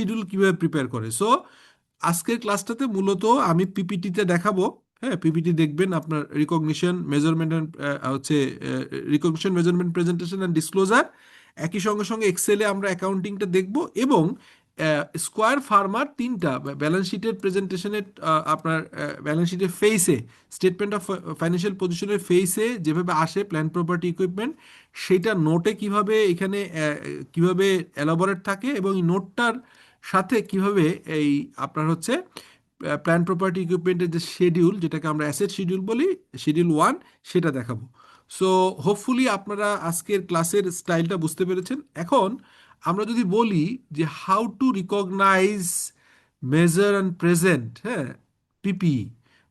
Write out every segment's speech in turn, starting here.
Schedule কিভাবে prepare করে। So আজকের ক্লাসটাতে মূলত আমি পিপিটিতে দেখাবো। হ্যাঁ, পিপিটি দেখবেন আপনার রিকগনিশন মেজারমেন্ট হচ্ছে recognition measurement presentation and disclosure. একই সঙ্গে সঙ্গে এক্সেলে আমরা অ্যাকাউন্টিংটা দেখব, এবং স্কোয়ার ফার্মার তিনটা ব্যালেন্স শিটের প্রেজেন্টেশনের আপনার ব্যালেন্স শিটের ফেইসে স্টেটমেন্ট অফ ফাইন্যান্সিয়াল পজিশনের ফেইসে যেভাবে আসে প্ল্যান প্রপার্টি ইকুইপমেন্ট, সেটা নোটে কিভাবে এখানে কিভাবে এলাবোরেট থাকে, এবং এই নোটটার সাথে কিভাবে এই আপনার হচ্ছে প্ল্যান প্রপার্টি ইকুইপমেন্টের যে শিডিউল, যেটাকে আমরা অ্যাসেট শিডিউল বলি, শিডিউল 1, সেটা দেখাবো। সো হোপফুলি আপনারা আজকের ক্লাসের স্টাইলটা বুঝতে পেরেছেন। এখন আমরা যদি বলি যে how to recognise measure and present, হ্যাঁ, পিপিই,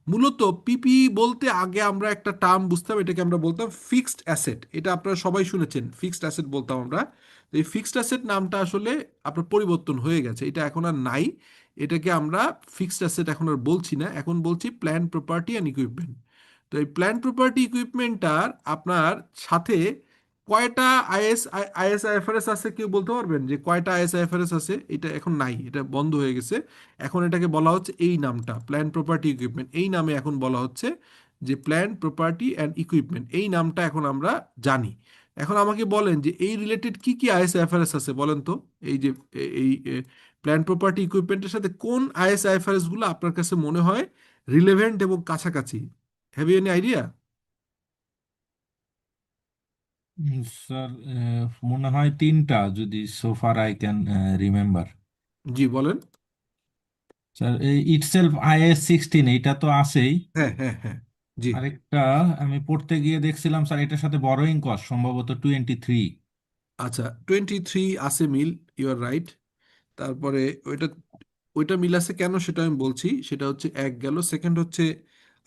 মূলত পিপিই বলতে আগে আমরা একটা টার্ম বুঝতাম, এটাকে আমরা বলতাম ফিক্সড অ্যাসেট। এটা আপনারা সবাই শুনেছেন, ফিক্সড অ্যাসেট বলতাম আমরা। তো এই ফিক্সড অ্যাসেট নামটা আসলে আপনার পরিবর্তন হয়ে গেছে, এটা এখন আর নাই। এটাকে আমরা ফিক্সড অ্যাসেট এখন আর বলছি না, এখন বলছি প্ল্যান প্রপার্টি অ্যান্ড ইকুইপমেন্ট। তো এই প্ল্যান প্রপার্টি ইকুইপমেন্টটার আপনার সাথে কয়টা আইএসআইএফআরএস আছে, কেউ বলতে পারবেন যে কয়টা আইএসআইএফআরএস আছে? এটা এখন নাই, এটা বন্ধ হয়ে গেছে। এখন এটাকে বলা হচ্ছে এই নামটা প্ল্যান প্রপার্টি ইকুইপমেন্ট, এই নামে এখন বলা হচ্ছে যে প্ল্যান প্রপার্টি অ্যান্ড ইকুইপমেন্ট, এই নামটা এখন আমরা জানি। এখন আমাকে বলেন যে এই রিলেটেড কি কি আইএসআইএফআরএস আছে বলেন তো। এই যে এই প্ল্যান প্রপার্টি ইকুইপমেন্টের সাথে কোন আইএসআইএফআরএস গুলো আপনার কাছে মনে হয় রিলেভেন্ট এবং কাছাকাছি? Have you any idea? Sir, মনে হয় তিনটা, যদি সোফার আই ক্যান রিমেম্বার। জি বলেন। স্যার, এই ইটসেলফ IS-16 এইটা তো আছেই। হ্যাঁ, হ্যাঁ, হ্যাঁ, জি। আরেকটা আমি পড়তে গিয়ে দেখছিলাম স্যার, এটার সাথে বড়োইং কস্ট সম্ভবত 23। আচ্ছা, 23 আছে মিল, ইউ আর রাইট। তারপরে ওইটা ওইটা মিল আছে কেন সেটা আমি বলছি। সেটা হচ্ছে এক গেল, সেকেন্ড হচ্ছে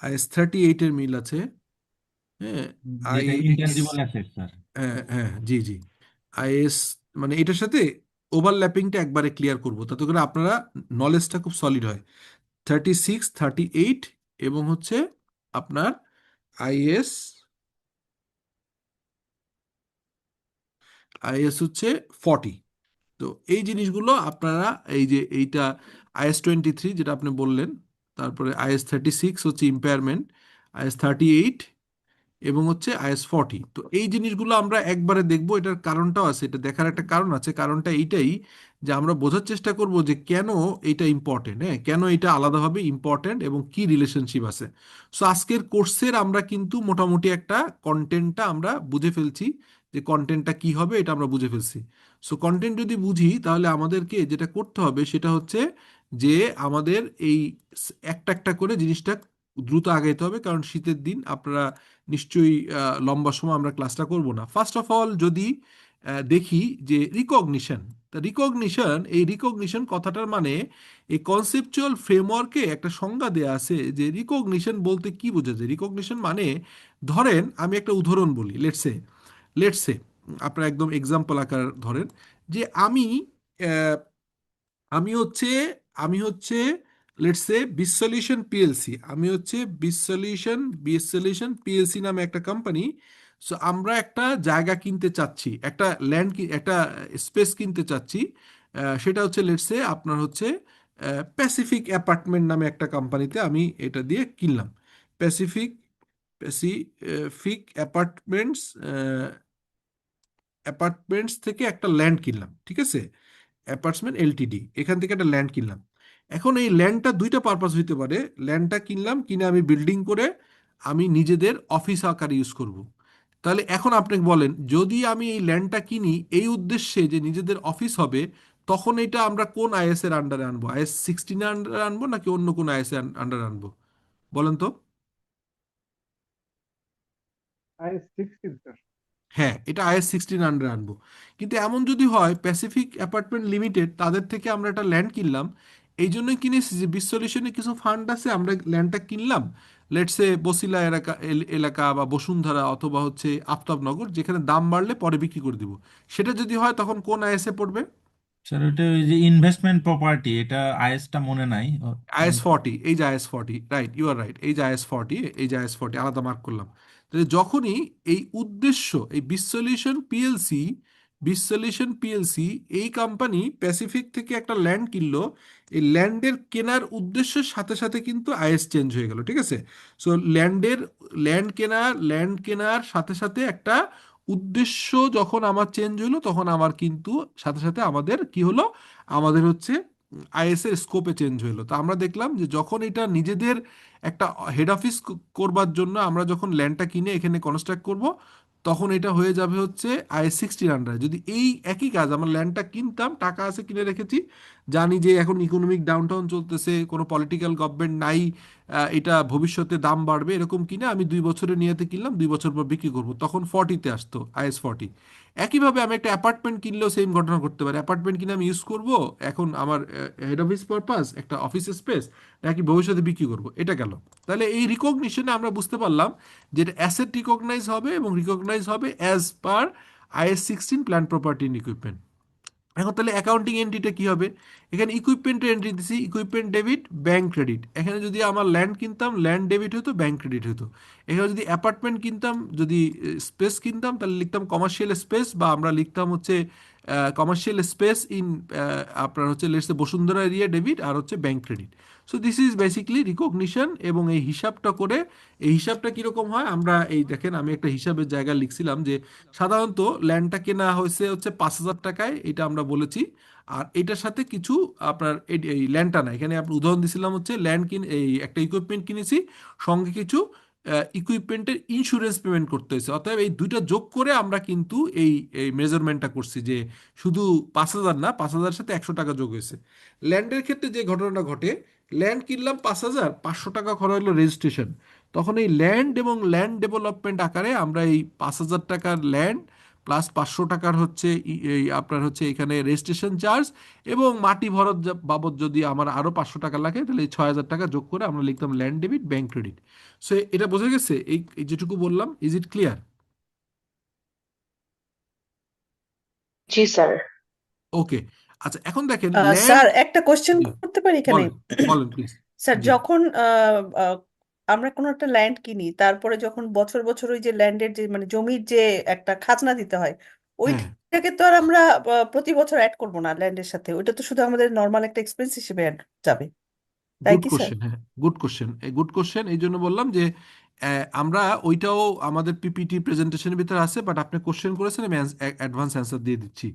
IS-38 মিল আছে। হ্যাঁ, যেটা আইএস, ইনট্যাঞ্জিবল অ্যাসেট স্যার। হ্যাঁ, হ্যাঁ, জি, জি। আইএস মানে এটার সাথে ওভারল্যাপিংটা একবারে ক্লিয়ার করবো, তাতে করে আপনারা নলেজটা খুব সলিড হয়। 36, 38, এবং হচ্ছে আপনার আইএস, আইএস হচ্ছে 40। তো এই জিনিসগুলো আপনারা, এই যে এইটা IS-23 যেটা আপনি বললেন, তারপরে IS-36 হচ্ছে ইম্পেয়ারমেন্ট, IS-38 এবং হচ্ছে IS-40। তো এই জিনিসগুলো আমরা একবারে দেখবো, এটার কারণটাও আছে, এটা দেখার একটা কারণ আছে। কারণটা এইটাই যে আমরা বোঝার চেষ্টা করব যে কেন এটা ইম্পর্টেন্ট, হ্যাঁ, কেন এটা আলাদাভাবে ইম্পর্টেন্ট এবং কি রিলেশনশিপ আছে। সো আজকের কোর্সের আমরা কিন্তু মোটামুটি একটা কন্টেন্টটা আমরা বুঝে ফেলছি, যে কন্টেন্টটা কি হবে এটা আমরা বুঝে ফেলছি। সো কন্টেন্ট যদি বুঝি, তাহলে আমাদেরকে যেটা করতে হবে সেটা হচ্ছে যে আমাদের এই একটা একটা করে জিনিসটা দ্রুত আগাইতে হবে, কারণ শীতের দিন আপনারা নিশ্চয়ই লম্বা সময় আমরা ক্লাসটা করব না। ফার্স্ট অফ অল যদি দেখি যে রিকগনিশন, তা রিকগনিশন, এই রিকগনিশন কথাটার মানে এই কনসেপচুয়াল ফ্রেমওয়ার্কে একটা সংজ্ঞা দেয়া আছে যে রিকগনিশন বলতে কি বোঝাচ্ছে। রিকগনিশন মানে, ধরেন আমি একটা উদাহরণ বলি, লেটসে আপনার একদম এক্সাম্পল আকার ধরেন যে আহ, আমি হচ্ছে আমি হচ্ছে লেটস সে বিসলিউশন পিএলসি, আমি হচ্ছে বিসলিউশন পিএলসি নামে একটা কোম্পানি। সো আমরা একটা জায়গা কিনতে চাচ্ছি, একটা ল্যান্ড, একটা স্পেস কিনতে চাচ্ছি। সেটা হচ্ছে লেটস সে আপনার হচ্ছে প্যাসিফিক অ্যাপার্টমেন্ট নামে একটা কোম্পানিতে আমি এটা দিয়ে কিনলাম। প্যাসিফিক প্যাসিফিক অ্যাপার্টমেন্টস অ্যাপার্টমেন্টস থেকে একটা ল্যান্ড কিনলাম, ঠিক আছে? অ্যাপার্টমেন্ট এলটিডি, এখান থেকে একটা ল্যান্ড কিনলাম। এখন এই ল্যান্ডটা দুইটা পারপাস হইতে পারে। ল্যান্ডটা কিনলাম, কিনে আমি বিল্ডিং করে আমি নিজেদের অফিস আকারে ইউজ করব। তাহলে এখন আপনি বলেন, যদি আমি এই ল্যান্ডটা কিনি এই উদ্দেশ্যে যে নিজেদের অফিস হবে, তখন এটা আমরা কোন আইএস এর আন্ডারে আনবো? IS-16 আন্ডারে আনবো নাকি অন্য কোন আইএস এর আন্ডারে আনবো বলেন তো? IS-16 sir. হ্যাঁ, এটা IS-16 আন্ডারে আনবো। কিন্তু এমন যদি হয় প্যাসিফিক অ্যাপার্টমেন্ট লিমিটেড, তাদের থেকে আমরা একটা ল্যান্ড কিনলাম, এই জন্যই কিনেছি যে বিশ্বলিউশনে কিছু ফান্ড আছে, আমরা ল্যান্ডটা কিনলাম লেটসে বসিলা এলাকা এলাকা বা বসুন্ধরা অথবা হচ্ছে আফতাবনগর, যেখানে দাম বাড়লে পরে বিক্রি করে দিব। সেটা যদি হয় তখন কোন আইএসএ পড়বে? স্যার, ওটা ওই যে ইনভেস্টমেন্ট প্রপার্টি, এটা আইএসটা মনে নাই। IS-40, এই যে IS-40, right, you R right, এই যে IS-40, এই যে IS-40 আলাদা মার্ক করলাম। তাহলে যখনই এই উদ্দেশ্য, এই বিসলিউশন পিএলসি বিশ সলিউশন পিএলসি এই কোম্পানি প্যাসিফিক থেকে একটা ল্যান্ড কিনলো। এই ল্যান্ডের কেনার উদ্দেশ্যের সাথে সাথে কিন্তু আইএস চেঞ্জ হয়ে গেল, ঠিক আছে? সো ল্যান্ড কেনার সাথে সাথে একটা উদ্দেশ্য যখন আমার চেঞ্জ হলো, তখন আমার কিন্তু সাথে সাথে আমাদের কি হলো, আমাদের হচ্ছে আইএস এর স্কোপে চেঞ্জ হলো। তো আমরা দেখলাম যে যখন এটা নিজেদের একটা হেড অফিস করবার জন্য আমরা যখন ল্যান্ডটা কিনে এখানে কনস্ট্রাক্ট করব, তখন এটা হয়ে যাবে হচ্ছে IS-16 আন্ডারে। যদি এই একই কাজ আমার ল্যান্ডটা কিনতাম, টাকা আছে কিনে রেখেছি, জানি যে এখন ইকোনমিক ডাউনটাউন চলতেছে, কোনো পলিটিক্যাল গভর্নমেন্ট নাই, এটা ভবিষ্যতে দাম বাড়বে, এরকম কিনে আমি 2 বছরের নিয়তে কিনলাম, 2 বছর পর বিক্রি করবো, তখন 40-তে আসতো IS-40। একইভাবে আমি একটা অ্যাপার্টমেন্ট কিনলেও সেম ঘটনা ঘটতে পারে। অ্যাপার্টমেন্ট কিনে আমি ইউজ করব এখন আমার হেড অফিস পারপাস, একটা অফিস স্পেস, নাকি ভবিষ্যতে বিক্রি করব, এটা গেল। তাহলে এই রিকগনিশনে আমরা বুঝতে পারলাম যে এটা অ্যাসেট রিকগনাইজ হবে, এবং রিকগনাইজ হবে as per IS-16 plan property in equipment. এখন তাহলে অ্যাকাউন্টিং এন্ট্রিটা কি হবে? এখানে ইকুইপমেন্টের এন্ট্রি দিছি, ইকুইপমেন্ট ডেবিট, ব্যাংক ক্রেডিট। এখানে যদি আমার ল্যান্ড কিনতাম, ল্যান্ড ডেবিট হতো, ব্যাংক ক্রেডিট হতো। এখানে যদি অ্যাপার্টমেন্ট কিনতাম, যদি স্পেস কিনতাম, তাহলে লিখতাম কমার্শিয়াল স্পেস, বা আমরা লিখতাম হচ্ছে কমার্শিয়াল স্পেস ইন আপনার হচ্ছে লেটস বসুন্ধরা এরিয়া ডেবিট, আর হচ্ছে bank credit. So this is basically recognition. এবং এই হিসাবটা করে, এই হিসাবটা কীরকম হয়, আমরা এই দেখেন আমি একটা হিসাবের জায়গায় লিখছিলাম যে সাধারণত ল্যান্ডটা কেনা হয়েছে হচ্ছে 5,000 টাকায়, এটা আমরা বলেছি। আর এটার সাথে কিছু আপনার এই ল্যান্ডটা না, এখানে আপনি উদাহরণ দিছিলাম হচ্ছে ল্যান্ড এই একটা ইকুইপমেন্ট কিনেছি, সঙ্গে কিছু ইকুইপমেন্টের ইন্স্যুরেন্স পেমেন্ট করতে হয়েছে। অতএব এই দুইটা যোগ করে আমরা কিন্তু এই এই মেজারমেন্টটা করছি যে শুধু 5,000 না, 5,000 সাথে 100 টাকা যোগ হয়েছে। ল্যান্ডের ক্ষেত্রে যে ঘটনাটা ঘটে, ল্যান্ড কিনলাম 5,000, 500 টাকা খরচ হলো রেজিস্ট্রেশন। তখন এই ল্যান্ড এবং ল্যান্ড ডেভেলপমেন্ট আকারে আমরা এই 5,000 টাকার ল্যান্ড প্লাস 500 টাকার হচ্ছে এই আপনার হচ্ছে এখানে রেজিস্ট্রেশন চার্জ, এবং মাটি ভরত বাবদ যদি আমার আরও 500 টাকা লাগে, তাহলে এই 6,000 টাকা যোগ করে আমরা লিখতাম land debit, bank credit. So এটা বোঝা গেছে, এই যেটুকু বললাম, ইজ ইট ক্লিয়ার? জি স্যার। ওকে। আচ্ছা, এখন দেখেন ল্যান্ড। স্যার একটা কোশ্চেন জি, করতে পারি এখানে? বলেন, বলেন প্লিজ। স্যার জি, যখন আমরা কোনো একটা ল্যান্ড কিনি, তারপরে যখন বছর বছর ওই যে ল্যান্ডের যে মানে জমির যে একটা খাজনা দিতে হয়, হ্যাঁ, ওইটাকে তো আর আমরা প্রতি বছর অ্যাড করবো না ল্যান্ডের সাথে, ওইটা তো শুধু আমাদের নর্মাল একটা এক্সপেন্স হিসেবে অ্যাড যাবে, তাই গুড কি স্যার? কোশ্চেন। হ্যাঁ, গুড কোশ্চেন, গুড কোশ্চেন। এই জন্য বললাম যে আমরা ওইটাও আমাদের পিপিটি প্রেজেন্টেশনের ভিতরে আছে, বাট আপনি কোশ্চেন করেছেন, আমি অ্যাডভান্স অ্যান্সার দিয়ে দিচ্ছি।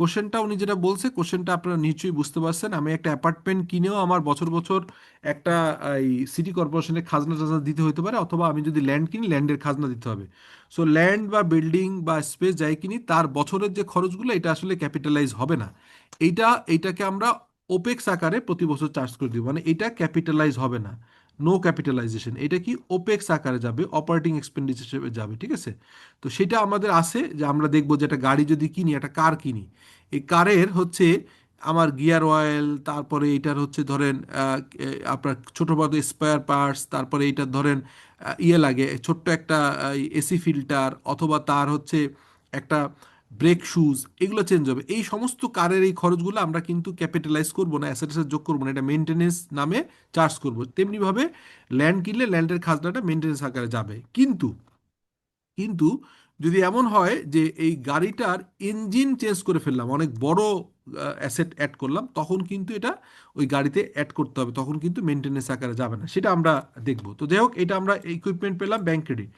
কোশ্চেনটা উনি যেটা বলছে, কোশ্চেনটা আপনারা নিশ্চয়ই বুঝতে পারছেন। আমি একটা অ্যাপার্টমেন্ট কিনেও আমার বছর বছর একটা এই সিটি কর্পোরেশনের খাজনা টাজনা দিতে হতে পারে, অথবা আমি যদি ল্যান্ড কিনি, ল্যান্ডের খাজনা দিতে হবে। সো ল্যান্ড বা বিল্ডিং বা স্পেস যাই কিনি, তার বছরের যে খরচগুলো, এটা আসলে ক্যাপিটালাইজ হবে না। এইটাকে আমরা ওপেক্স আকারে প্রতি বছর চার্জ করে দিব, মানে এটা ক্যাপিটালাইজ হবে না, নো ক্যাপিটালাইজেশন। এটা কি ওপেক্স আকারে যাবে, অপারেটিং এক্সপেন্ডিচার হিসেবে যাবে, ঠিক আছে? তো সেটা আমাদের আছে যে আমরা দেখবো যে একটা গাড়ি যদি কিনি, একটা কার কিনি, এই কারের হচ্ছে আমার গিয়ার অয়েল, তারপরে এটার হচ্ছে ধরেন আপনার ছোটো বড় স্পেয়ার পার্টস, তারপরে এইটার ধরেন ইয়ে লাগে ছোট্ট একটা এসি ফিল্টার, অথবা তার হচ্ছে একটা ব্রেক শুজ, এগুলো চেঞ্জ হবে। এই সমস্ত কারের এই খরচগুলো আমরা কিন্তু ক্যাপিটালাইজ করবো না, অ্যাসেটের সাথে যোগ করবো না, এটা মেনটেনেন্স নামে চার্জ করবো। তেমনিভাবে ল্যান্ড কিনলে ল্যান্ডের খাজনাটা মেনটেনেন্স আকারে যাবে। কিন্তু কিন্তু যদি এমন হয় যে এই গাড়িটার ইঞ্জিন চেঞ্জ করে ফেললাম, অনেক বড় অ্যাসেট অ্যাড করলাম, তখন কিন্তু এটা ওই গাড়িতে অ্যাড করতে হবে, তখন কিন্তু মেনটেনেন্স আকারে যাবে না, সেটা আমরা দেখব। তো যাই হোক, এটা আমরা ইকুইপমেন্ট পেলাম, ব্যাংক ক্রেডিট।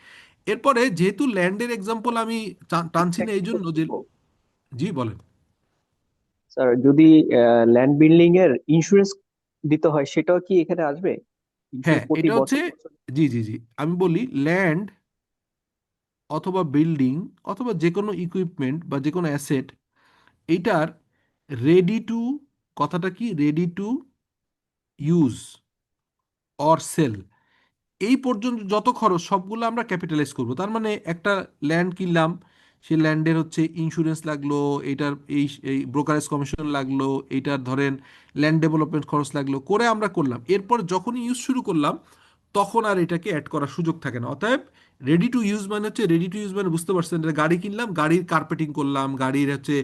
এরপরে যেহেতু ল্যান্ডের এক্সাম্পল আমি টানছি না এই জন্য যে, জি বলেন। স্যার যদি ল্যান্ড বিল্ডিং এর ইন্স্যুরেন্স দিতে হয় সেটাও কি এখানে আসবে? হ্যাঁ, প্রতি এটা হচ্ছে, বছর বছর? জি জি জি, আমি বলি ল্যান্ড অথবা বিল্ডিং অথবা যে কোনো ইকুইপমেন্ট বা যে কোনো অ্যাসেট, এইটার রেডি টু, কথাটা কি, ready to use or sell, এই পর্যন্ত যত খরচ সবগুলো আমরা ক্যাপিটালাইজ করব। তার মানে একটা ল্যান্ড কিনলাম, সেই ল্যান্ডের হচ্ছে ইন্স্যুরেন্স লাগলো, এটার এই এই ব্রোকারেজ কমিশন লাগলো, এইটার ধরেন ল্যান্ড ডেভেলপমেন্ট খরচ লাগলো, করে আমরা করলাম। এরপর যখনই ইউজ শুরু করলাম, তখন আর এটাকে অ্যাড করার সুযোগ থাকে না। অতএব রেডি টু ইউজ মানে হচ্ছে, রেডি টু ইউজ মানে বুঝতে পারছেন, এটা গাড়ি কিনলাম, গাড়ির কার্পেটিং করলাম, গাড়ির হচ্ছে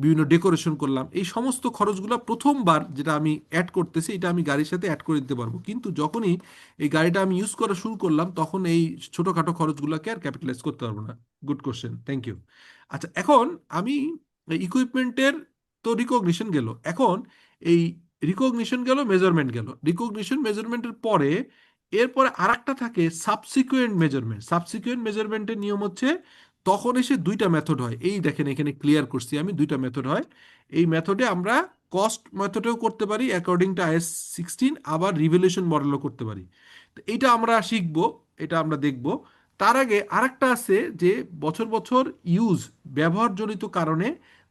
বিভিন্ন ডেকোরেশন করলাম, এই সমস্ত খরচগুলো প্রথমবার যেটা আমি অ্যাড করতেছি, এটা আমি গাড়ির সাথে অ্যাড করে দিতে পারবো। কিন্তু যখনই এই গাড়িটা আমি ইউজ করা শুরু করলাম, তখন এই ছোটোখাটো খরচগুলোকে আর ক্যাপিটালাইজ করতে পারবো না। Good question, thank you. আচ্ছা, এখন আমি ইকুইপমেন্টের তো রিকগনিশন গেল। এখন এই রিকগনিশন গেল, মেজারমেন্ট গেল, রিকগনিশন মেজারমেন্টের পরে এরপরে আরেকটা থাকে সাবসিকুয়েন্ট মেজারমেন্ট। সাবসিকুয়েন্ট মেজারমেন্টের নিয়ম হচ্ছে তখন এসে দুইটা মেথড হয়। এই দেখেন এখানে ক্লিয়ার করছি আমি, দুইটা মেথড হয়। এই মেথডে আমরা কস্ট মেথডেও করতে পারি অ্যাকর্ডিং টু IS 16, আবার রিভ্যালুয়েশন মডেলও করতে পারি। তো এইটা আমরা শিখবো, এটা আমরা দেখব। তার আগে আরেকটা আছে যে বছর বছর ব্যবহারজনিত কারণে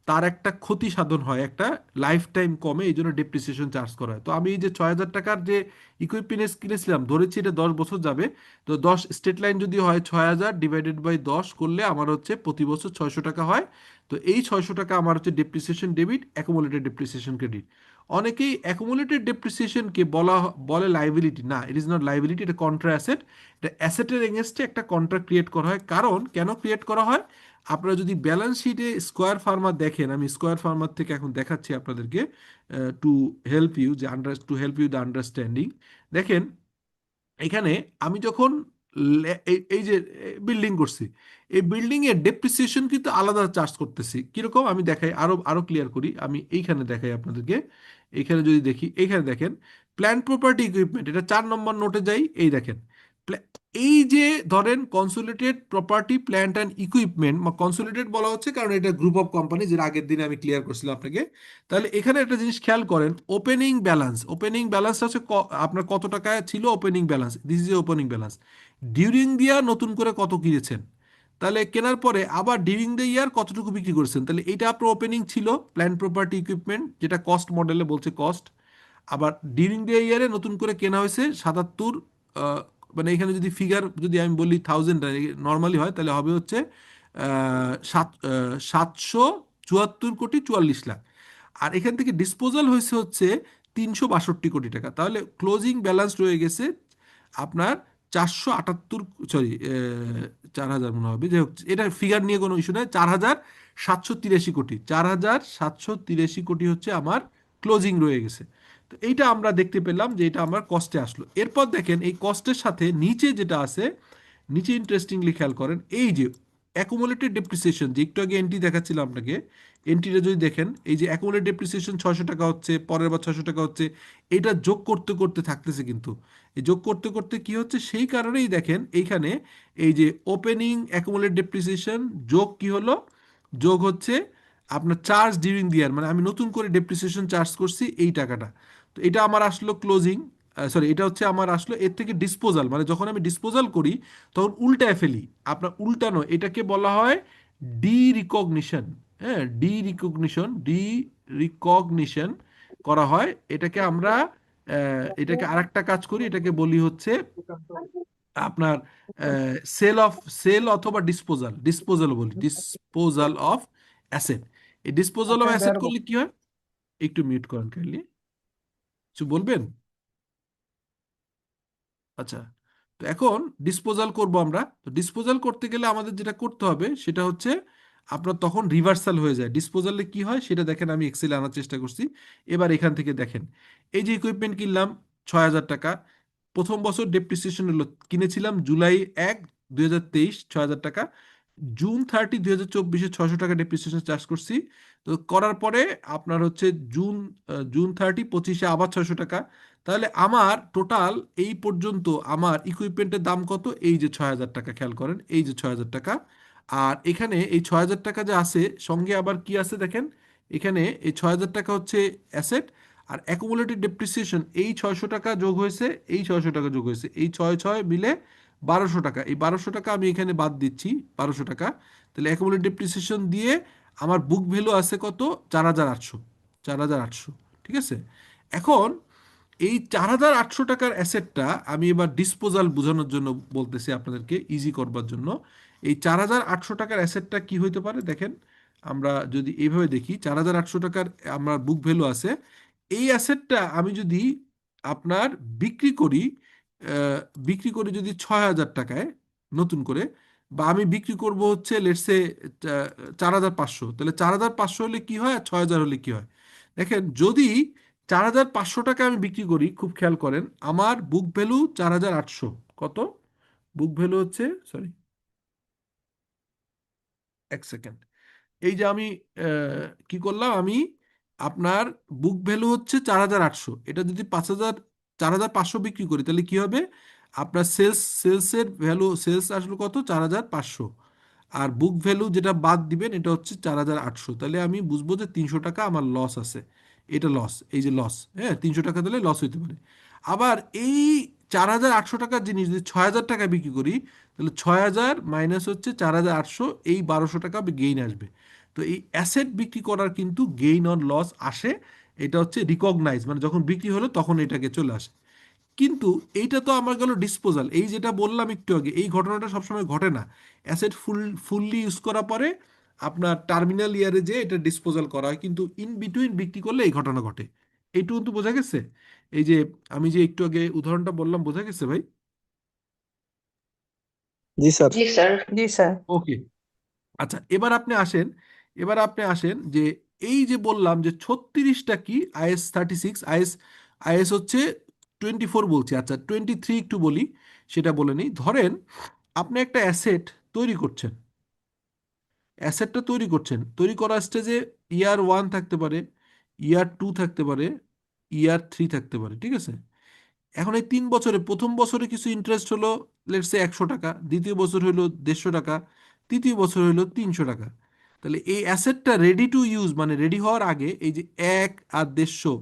তার একটা ক্ষতি সাধন হয়, একটা লাইফ টাইম কমে, এই জন্য ডেপ্রিসিয়েশন চার্জ করা হয়। তো আমি এই যে 6,000 টাকার যে ইকুইপমেন্ট কিনেছিলাম, ধরেছি এটা 10 বছর যাবে, তো 10 স্ট্রেট লাইন যদি হয় 6,000 ডিভাইডেড বাই 10 করলে আমার হচ্ছে প্রতি বছর 600 টাকা হয়। তো এই 600 টাকা আমার হচ্ছে depreciation debit, accumulated depreciation credit. অনেকেই অ্যাকুমুলেটেড ডেপ্রিসিয়েশনকে বলে লাইবিলিটি। না, ইট ইজ নট লাইবিলিটি, এটা কন্ট্রা অ্যাসেট। এটা অ্যাসেটের এগেনস্টে একটা কন্ট্রা ক্রিয়েট করা হয়। কারণ কেন ক্রিয়েট করা হয়, আপনারা যদি ব্যালেন্স শিটে স্কোয়ার ফার্মার দেখেন, আমি স্কোয়ার ফার্মার থেকে এখন দেখাচ্ছি আপনাদেরকে to help you the understanding. দেখেন এখানে আমি যখন এই যে বিল্ডিং করছি, এই বিল্ডিং এর ডেপ্রিসিয়েশন কিন্তু আলাদা চার্জ করতেছি। কিরকম আমি দেখাই, আরো আরো ক্লিয়ার করি, আমি এইখানে দেখাই আপনাদেরকে। এইখানে যদি দেখি, এইখানে দেখেন প্ল্যান্ট প্রপার্টি ইকুইপমেন্ট, এটা 4 নম্বর নোটে যাই, এই দেখেন এই যে ধরেন consolidated property plant and equipment, consolidated বলা হচ্ছে কারণ এটা গ্রুপ অফ কোম্পানি, যেটা আগের দিনে আমি ক্লিয়ার করছিলাম আপনাকে। তাহলে এখানে একটা জিনিস খেয়াল করেন, ওপেনিং ব্যালেন্স হচ্ছে আপনার কত টাকা ছিল opening balance, this is opening balance. During দিয়া নতুন করে কত কিনেছেন, তাহলে কেনার পরে আবার ডিউরিং দ্য ইয়ার কতটুকু বিক্রি করেছেন, তাহলে এটা আপনার ওপেনিং ছিল প্ল্যান্ট প্রপার্টি ইকুইপমেন্ট, যেটা কস্ট মডেলে বলছে কস্ট। আবার ডিউরিং দ্য ইয়ারে নতুন করে কেনা হয়েছে 77, মানে এখানে যদি ফিগার যদি আমি বলি 1000 নর্মালি হয়, তাহলে হবে হচ্ছে 774,44,00,000। আর এখান থেকে ডিসপোজাল হয়েছে হচ্ছে 362 কোটি টাকা। তাহলে ক্লোজিং ব্যালেন্স রয়ে গেছে আপনার 478, সরি 4,000 মনে হবে, যে এটা ফিগার নিয়ে কোনো ইস্যু নেই, 4,783 কোটি, 4,783 কোটি হচ্ছে আমার ক্লোজিং রয়ে গেছে। তো এইটা আমরা দেখতে পেলাম যে এটা আমার কস্টে আসলো। এরপর দেখেন এই কস্টের সাথে নিচে যেটা আছে, নিচে ইন্টারেস্টিংলি খেয়াল করেন, এই যে অ্যাকুমুলেটেড ডেপ্রিসিয়েশন, যে একটু আগে এন্ট্রি দেখাচ্ছিলাম আপনাকে, এন্ট্রিটা যদি দেখেন, এই যে অ্যাকুমুলেটেড ডেপ্রিসিয়েশন 600 টাকা হচ্ছে, পরের বার 600 টাকা হচ্ছে, এটা যোগ করতে করতে থাকতেছে। কিন্তু এই যোগ করতে করতে কি হচ্ছে, সেই কারণেই দেখেন এইখানে এই যে ওপেনিং অ্যাকুমুলেটেড ডেপ্রিসিয়েশন যোগ কি হলো, যোগ হচ্ছে আপনার চার্জ ডিউরিং দি ইয়ার, মানে আমি নতুন করে ডেপ্রিসিয়েশন চার্জ করছি এই টাকাটা। তো এটা আমার আসলো ক্লোজিং, সরি এটা হচ্ছে আমার আসলো এর থেকে ডিসপোজাল, মানে যখন আমি ডিসপোজাল করি তখন উল্টায় ফেলি, আপনার উল্টানো, এটাকে বলা হয় ডি রিকগনিশন। হ্যাঁ, ডি রিকগনিশন করা হয়। এটাকে আমরা এটাকে আরেকটা কাজ করি, এটাকে বলি হচ্ছে আপনার সেল অথবা ডিসপোজাল বলি, ডিসপোজাল অফ অ্যাসেট। এই ডিসপোজাল অফ অ্যাসেট করলে কি হয়, একটু মিউট করেন কাইন্ডলি, কিছু বলবেন? আচ্ছা, তো এখন ডিসপোজাল করব আমরা। তো ডিসপোজাল করতে গেলে আমাদের যেটা করতে হবে সেটা হচ্ছে আপনার তখন রিভার্সাল হয়ে যায়। ডিসপোজালে কি হয় সেটা দেখেন, আমি এক্সেলে আনার চেষ্টা করছি। এবার এখান থেকে দেখেন, এই যে ইকুইপমেন্ট কিনলাম 6,000 টাকা, প্রথম বছর ডেপ্রিসিয়েশন হলো, কিনেছিলাম July 1, 2023, 6,000 টাকা। June 30, 2024-এ 600 টাকা ডেপ্রিসিয়েশন চার্জ করছি। তো করার পরে আপনার হচ্ছে জুন 30, 25-এ আবার 600 টাকা। তাহলে আমার টোটাল এই পর্যন্ত আমার ইকুইপমেন্টের দাম কত, এই যে 6,000 টাকা, খেয়াল করেন এই যে 6,000 টাকা। আর এখানে এই 6,000 টাকা যে আছে, সঙ্গে আবার কি আছে দেখেন, এখানে এই 6,000 টাকা হচ্ছে অ্যাসেট, আর অ্যাকুমুলেটেড ডেপ্রিসিয়েশন এই 600 টাকা যোগ হয়েছে, এই 600 টাকা যোগ হয়েছে, এই 6 মিলে 1,200 টাকা। এই 1,200 টাকা আমি এখানে বাদ দিচ্ছি, 1,200 টাকা। তাহলে অ্যাকুমুলেটেড ডেপ্রিসিয়েশন দিয়ে আমার বুক ভ্যালু আছে কত, 4,800, 4,800। ঠিক আছে, এখন এই 4,800 টাকার অ্যাসেটটা আমি এবার ডিসপোজাল বোঝানোর জন্য বলতেছি আপনাদেরকে, ইজি করবার জন্য। এই 4,800 টাকার অ্যাসেটটা কি হইতে পারে দেখেন, আমরা যদি এইভাবে দেখি, 4,800 টাকার আমার বুক ভ্যালু আছে। এই অ্যাসেটটা আমি যদি আপনার বিক্রি করি, বিক্রি করি যদি 6,000 টাকায় নতুন করে, বা আমি বিক্রি করব হচ্ছে লেটসে 4,500, তাহলে 4,500 হলে কি হয় আর 6,000 হলে কি হয় দেখেন। যদি 4,500 টাকা আমি বিক্রি করি, খুব খেয়াল করেন, আমার বুক ভ্যালু 4,800, কত বুক ভ্যালু হচ্ছে, সরি এক সেকেন্ড, এই যে আমি কি করলাম, আমি আপনার বুক ভ্যালু হচ্ছে 4,800, এটা যদি 4,500 বিক্রি করি তাহলে কি হবে, আপনার সেলসের ভ্যালু, সেলস আসলো কত, 4,500, আর বুক ভ্যালু যেটা বাদ দিবেন এটা হচ্ছে 4,800, তাহলে আমি বুঝবো যে 300 টাকা আমার লস আছে। এটা লস, এই যে লস, হ্যাঁ 300 টাকা দিলে লস হইতে পারে। আবার এই 4,800 টাকার জিনিস যদি 6,000 টাকা বিক্রি করি, তাহলে 6,000 মাইনাস হচ্ছে 4,800, এই 1,200 টাকা গেইন আসবে। তো এই অ্যাসেট বিক্রি করার কিন্তু গেইন অন লস আসে, এটা হচ্ছে রিকগনাইজ, মানে যখন বিক্রি হলো তখন এটাকে চলে আসে। কিন্তু এইটা তো আমার গেল ডিসপোজাল, এই যেটা বললাম একটু আগে, এই ঘটনাটা সবসময় ঘটে না। অ্যাসেট ফুললি ইউজ করার পরে আপনার টার্মিনাল ইয়ারে যে এটা ডিসপোজাল করা হয়, কিন্তু ইন বিটুইন বিক্রি করলে এই ঘটনা ঘটে। এইটুকু কিন্তু বোঝা গেছে? এই যে আমি যে একটু আগে উদাহরণটা বললাম, বোঝা গেছে ভাই? জি স্যার। जी सर। জি স্যার। ওকে, আচ্ছা এবার আপনি আসেন যে এই যে বললাম যে 36টা কি, আইএস 36, আইএস হচ্ছে 24 বলছি, আচ্ছা 23 একটু বলি, সেটা বলে নিই। ধরেন আপনি একটা অ্যাসেট তৈরি করছেন, তৈরি করা স্টেজে ইয়ার 1 থাকতে পারে, ইয়ার 2 থাকতে পারে, ইয়ার 3 থাকতে পারে, ঠিক আছে? এখন এই 3 বছরে, প্রথম বছরে কিছু ইন্টারেস্ট হলো লেটস সে 100 টাকা, দ্বিতীয় বছর হলো 150 টাকা, তৃতীয় বছর হলো 300 টাকা। তাহলে এই অ্যাসেটটা রেডি টু ইউজ, মানে রেডি হওয়ার আগে, এই যে 1 আর 150,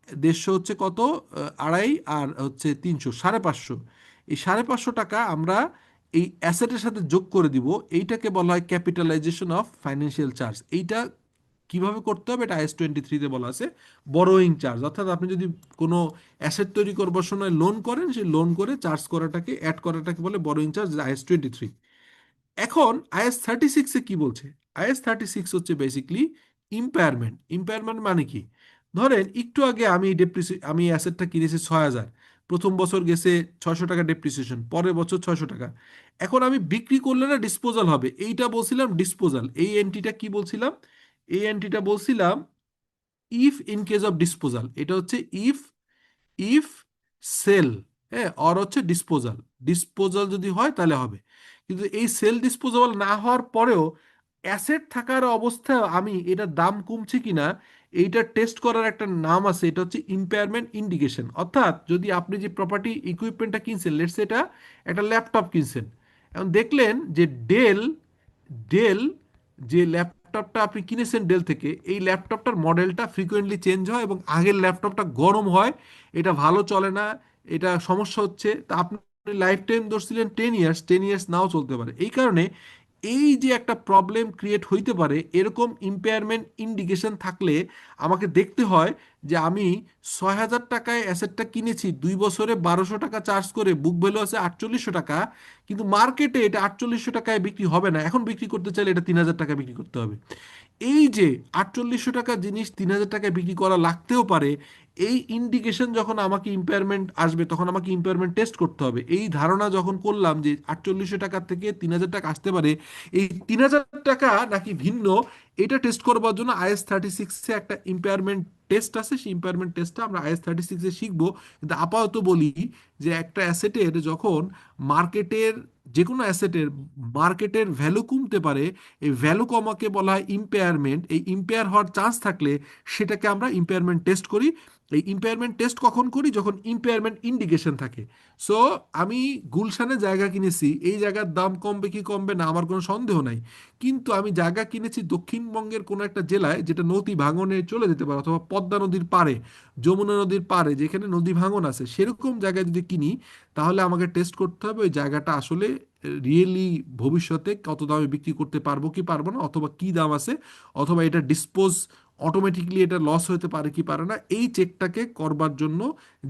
150 হচ্ছে কত, আড়াই, আর হচ্ছে 300, 550, এই 550 টাকা আমরা এই অ্যাসেটের সাথে যোগ করে দিব। এইটাকে বলা হয় ক্যাপিটালাইজেশন অফ ফাইন্যান্সিয়াল চার্জ। এইটা কিভাবে করতে হবে, এটা IS-23-তে বলা আছে বরোয়িং চার্জ। অর্থাৎ আপনি যদি কোনো অ্যাসেট তৈরি করবার সময় লোন করেন, সেই লোন করে চার্জ করাটাকে, অ্যাড করাটাকে বলে বরোয়িং চার্জ, IS-23। এখন IS-36-এ কি বলছে? IS-36 হচ্ছে বেসিকলি ইম্পায়ারমেন্ট মানে কি? ধরেন একটু আগে আমি অ্যাসেটটা কিনেছি 6,000, প্রথম বছর গেছে 600 টাকা ডেপ্রিসিয়েশন, পরের বছর 600 টাকা। এখন আমি বিক্রি করলে না ডিসপোজাল হবে, এইটা বলছিলাম ডিসপোজাল। এই এন্ট্রিটা কি বলছিলাম? এই এন্ট্রিটা বলছিলাম if in case of disposal, এটা হচ্ছে ইফ ইফ সেল, হ্যাঁ, অর হচ্ছে ডিসপোজাল যদি হয় তাহলে হবে। কিন্তু এই সেল ডিসপোজাবল না হওয়ার পরেও অ্যাসেট থাকার অবস্থায় আমি এটার দাম কমছে কিনা এইটা টেস্ট করার একটা নাম আছে, এটা হচ্ছে ইম্পেয়ারমেন্ট ইন্ডিকেশন। অর্থাৎ যদি আপনি যে প্রপার্টি ইকুইপমেন্টটা কিনছেন, লেটস এটা একটা ল্যাপটপ কিনছেন, এখন দেখলেন যে ডেল ডেল যে ল্যাপটপটা আপনি কিনেছেন ডেল থেকে, এই ল্যাপটপটার মডেলটা ফ্রিকোয়েন্টলি চেঞ্জ হয় এবং আগের ল্যাপটপটা গরম হয়, এটা ভালো চলে না, এটা সমস্যা হচ্ছে, তা আপনি লাইফ টাইম ধরছিলেন 10 ইয়ার্স, 10 ইয়ার্স নাও চলতে পারে। এই কারণে এই যে একটা প্রবলেম ক্রিয়েট হইতে পারে, এরকম ইম্পেয়ারমেন্ট ইন্ডিকেশন থাকলে আমাকে দেখতে হয় যে আমি 6,000 টাকায় অ্যাসেটটা কিনেছি, 2 বছরে 1,200 টাকা চার্জ করে, বুক ভ্যালু আছে 4,800 টাকা, কিন্তু মার্কেটে এটা 4,800 টাকায় বিক্রি হবে না, এখন বিক্রি করতে চাইলে এটা 3,000 টাকা বিক্রি করতে হবে। এই যে 4,800 টাকার জিনিস 3,000 টাকায় বিক্রি করা লাগতেও পারে, এই ইন্ডিকেশন যখন আমাকে ইম্পেয়ারমেন্ট আসবে তখন আমাকে ইম্পেয়ারমেন্ট টেস্ট করতে হবে। এই ধারণা যখন করলাম যে 4,800 টাকার থেকে 3,000 টাকা আসতে পারে, এই 3,000 টাকা নাকি ভিন্ন, এটা টেস্ট করবার জন্য IS-36-এ একটা ইম্পেয়ারমেন্ট টেস্ট আছে, সেই ইম্পেয়ারমেন্ট টেস্টটা আমরা IS-36-এ শিখবো। কিন্তু আপাতত বলি যে একটা অ্যাসেটের যখন মার্কেটের, যে কোনো অ্যাসেটের মার্কেটের ভ্যালু কমতে পারে, এই ভ্যালু কমাকে বলা হয় ইম্পেয়ারমেন্ট। এই ইম্পেয়ার হওয়ার চান্স থাকলে সেটাকে আমরা ইম্পেয়ারমেন্ট টেস্ট করি। এই ইম্পেয়ারমেন্ট টেস্ট কখন করি? যখন ইম্পেয়ারমেন্ট ইন্ডিকেশন থাকে। সো আমি গুলশানে জায়গা কিনেছি, এই জায়গার দাম কমবে কি কমবে না আমার কোনো সন্দেহ নাই, কিন্তু আমি জায়গা কিনেছি দক্ষিণবঙ্গের কোনো একটা জেলায় যেটা নদী ভাঙনে চলে যেতে পারে, অথবা পদ্মা নদীর পাড়ে, যমুনা নদীর পাড়ে যেখানে নদী ভাঙন আছে, সেরকম জায়গায় যদি কিনি, তাহলে আমাকে টেস্ট করতে হবে ওই জায়গাটা আসলে রিয়েলি ভবিষ্যতে কত দামে বিক্রি করতে পারবো কি পারবো না, অথবা কি দাম আছে, অথবা এটা ডিসপোজ অটোমেটিকলি এটা লস হতে পারে কি পারে না, এই চেকটাকে করবার জন্য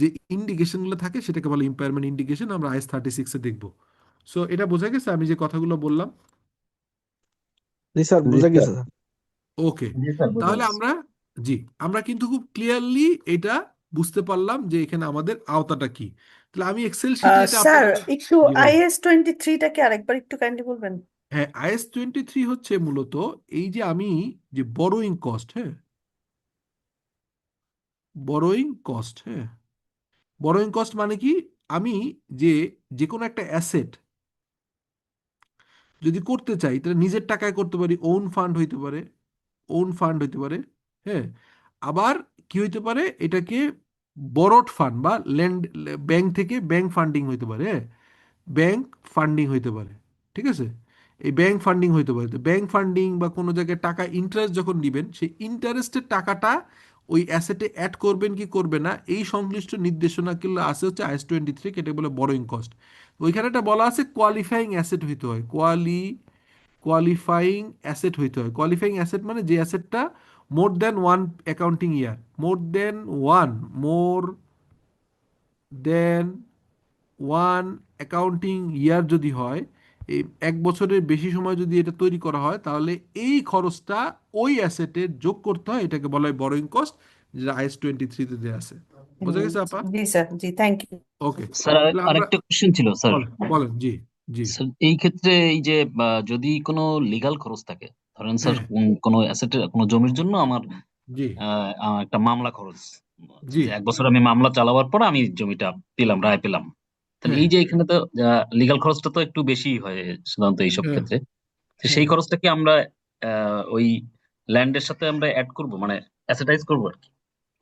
যে ইন্ডিকেশনগুলো থাকে সেটাকে বলে ইম্পায়ারমেন্ট ইন্ডিকেশন, আমরা IS-36-এ দেখবো। সো এটা বোঝা গেছে আমি যে কথাগুলো বললাম? জি স্যার, বুঝা গেছে স্যার। ওকে, তাহলে আমরা কিন্তু খুব ক্লিয়ারলি এটা বুঝতে পারলাম যে এখানে আমাদের আওতাটা কি। তাহলে আমি এক্সেল শিটে এটা স্যার আপনাদের, একটু জি বলেন। IS-23টাকে আরেকবার একটু কাইন্ডলি বলবেন? হ্যাঁ, IS-23 হচ্ছে মূলত এই যে আমি যে বরোয়িং কস্ট, হ্যাঁ, বরোয়িং কস্ট মানে কি? আমি যে যে কোনো একটা অ্যাসেট, যদি করতে চাই তাহলে নিজের টাকায় করতে পারি, ওন ফান্ড হইতে পারে, ওন ফান্ড হইতে পারে, হ্যাঁ। আবার কি হইতে পারে, এটাকে বরোড ফান্ড বা ল্যান্ড, ব্যাংক থেকে ব্যাংক ফান্ডিং হইতে পারে, হ্যাঁ, ব্যাংক ফান্ডিং হইতে পারে, ঠিক আছে। এই ব্যাংক ফান্ডিং হইতে পারে, তো ব্যাংক ফান্ডিং বা কোনো জায়গায় টাকা ইন্টারেস্ট যখন দিবেন, সেই ইন্টারেস্টের টাকাটা ওই অ্যাসেটে অ্যাড করবেন কি করবে না, এই সংশ্লিষ্ট নির্দেশনাগুলো আছে হচ্ছে IS-23, এটাকে বলে বরোইং কস্ট। ওইখানে একটা বলা আছে কোয়ালিফাইং অ্যাসেট হইতে হয়, কোয়ালিফাইং অ্যাসেট হইতে হয়। কোয়ালিফাইং অ্যাসেট মানে যে অ্যাসেটটা মোর দেন ওয়ান অ্যাকাউন্টিং ইয়ার, মোর দেন ওয়ান অ্যাকাউন্টিং ইয়ার যদি হয়, এই এক বছরের বেশি সময় যদি এটা তৈরি করা হয়, তাহলে এই খরচটা ওই অ্যাসেটে যোগ করতে হয়, এটাকে বলা হয় বরোইং কস্ট, যেটা IS-23 দেওয়া আছে। বোঝা গেছে আপা? জি স্যার, জি, থ্যাংক ইউ। ওকে, স্যার তাহলে আমরা আরেকটা কোশ্চেন ছিল স্যার। বলেন, জি, জি, স্যার এই ক্ষেত্রে এই যে যদি কোনো লিগ্যাল খরচ থাকে, ধরেন স্যার হ্যাঁ, কোনো অ্যাসেটের কোনো জমির জন্য আমার জি, একটা মামলা খরচ, জি, যে 1 বছর আমি মামলা চালাবার পর আমি জমিটা পেলাম, রায় পেলাম, তাহলে হ্যাঁ, এই যে এখানে তো লিগ্যাল খরচটা তো একটু বেশি হয় সাধারণত এইসব হ্যাঁ, ক্ষেত্রে। তো হ্যাঁ। সেই খরচটা কি আমরা ওই ল্যান্ডের সাথে আমরা অ্যাড করব, মানে অ্যাসেটাইজ করবো আর কি?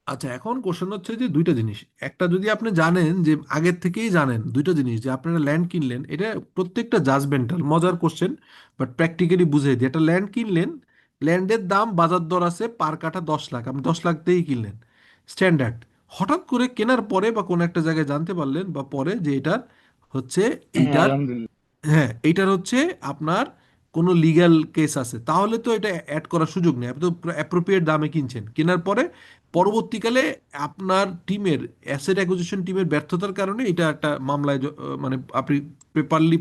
আচ্ছা, এখন কোশ্চেন হচ্ছে যে দুইটা জিনিস। একটা, যদি আপনি জানেন যে আগের থেকেই জানেন দুইটা জিনিস, যে আপনারা ল্যান্ড কিনলেন, এটা প্রত্যেকটা জাজমেন্টাল মজার কোশ্চেন, বাট প্র্যাকটিক্যালি বুঝে দিই। একটা ল্যান্ড কিনলেন, ল্যান্ডের দাম বাজার দর আছে পার কাঠা 10 লাখ, আপনি 10 লাখ দিয়েই কিনলেন, স্ট্যান্ডার্ড। হঠাৎ করে কেনার পরে বা কোনো একটা জায়গায় জানতে পারলেন বা পরে যে এটার হচ্ছে, এইটার, হ্যাঁ, এইটার হচ্ছে আপনার কোনো লিগ্যাল কেস আছে, তাহলে তো এটা অ্যাড করার সুযোগ নেই। আপনি তো অ্যাপ্রোপ্রিয়েট দামে কিনছেন, কেনার পরে পরবর্তীকালে আপনার টিমের, অ্যাসেট অ্যাকুইজিশন টিমের ব্যর্থতার কারণে এটা একটা মামলায় মানে আপনি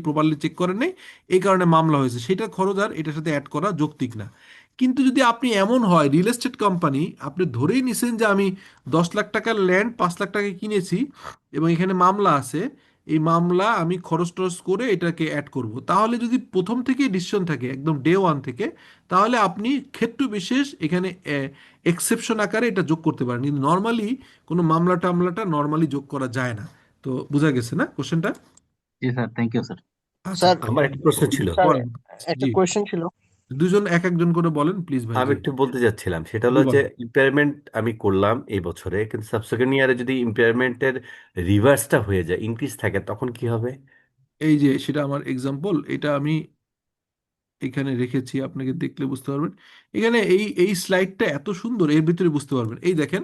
প্রপারলি চেক করেন নাই, এই কারণে মামলা হয়েছে, সেটার খরচ আর এটার সাথে অ্যাড করা যৌক্তিক না। কিন্তু যদি আপনি এমন হয় রিয়েল এস্টেট কোম্পানি, আপনি ধরেই নিছেন যে আমি 10 লাখ টাকার ল্যান্ড 5 লাখ টাকায় কিনেছি এবং এখানে মামলা আছে, এই মামলা আমি খরচ টরচ করে এটাকে অ্যাড করব, তাহলে যদি প্রথম থেকে ডিসিশন থাকে একদম ডে ওয়ান থেকে, তাহলে আপনি ক্ষেত্র বিশেষ এখানে এক্সেপশন আকারে এটা যোগ করতে পারেন, কিন্তু নর্মালি কোনো মামলা টামলাটা নর্মালি যোগ করা যায় না। তো বোঝা গেছে না কোশ্চেনটা? জি স্যার, থ্যাংক ইউ স্যার। আচ্ছা, স্যার আমার একটা প্রশ্ন ছিল। স্যার বলেন। একটা জি, কোয়েশ্চেন ছিল। দুজন এক একজন করে বলেন প্লিজ ভাই, আমি জি, একটু বলতে যাচ্ছিলাম, সেটা জি হলো যে বলেন। ইম্পেয়ারমেন্ট আমি করলাম এই বছরে, কিন্তু সাবসিকুয়েন্ট ইয়ারে যদি ইম্পেয়ারমেন্টের রিভার্সটা হয়ে যায়, ইনক্রিজ থাকে, তখন কি হবে? এই যে সেটা আমার এক্সাম্পল, এটা আমি এখানে রেখেছি, আপনাকে দেখলে বুঝতে পারবেন। এখানে এই এই স্লাইডটা এত সুন্দর, এর ভিতরে বুঝতে পারবেন। এই দেখেন,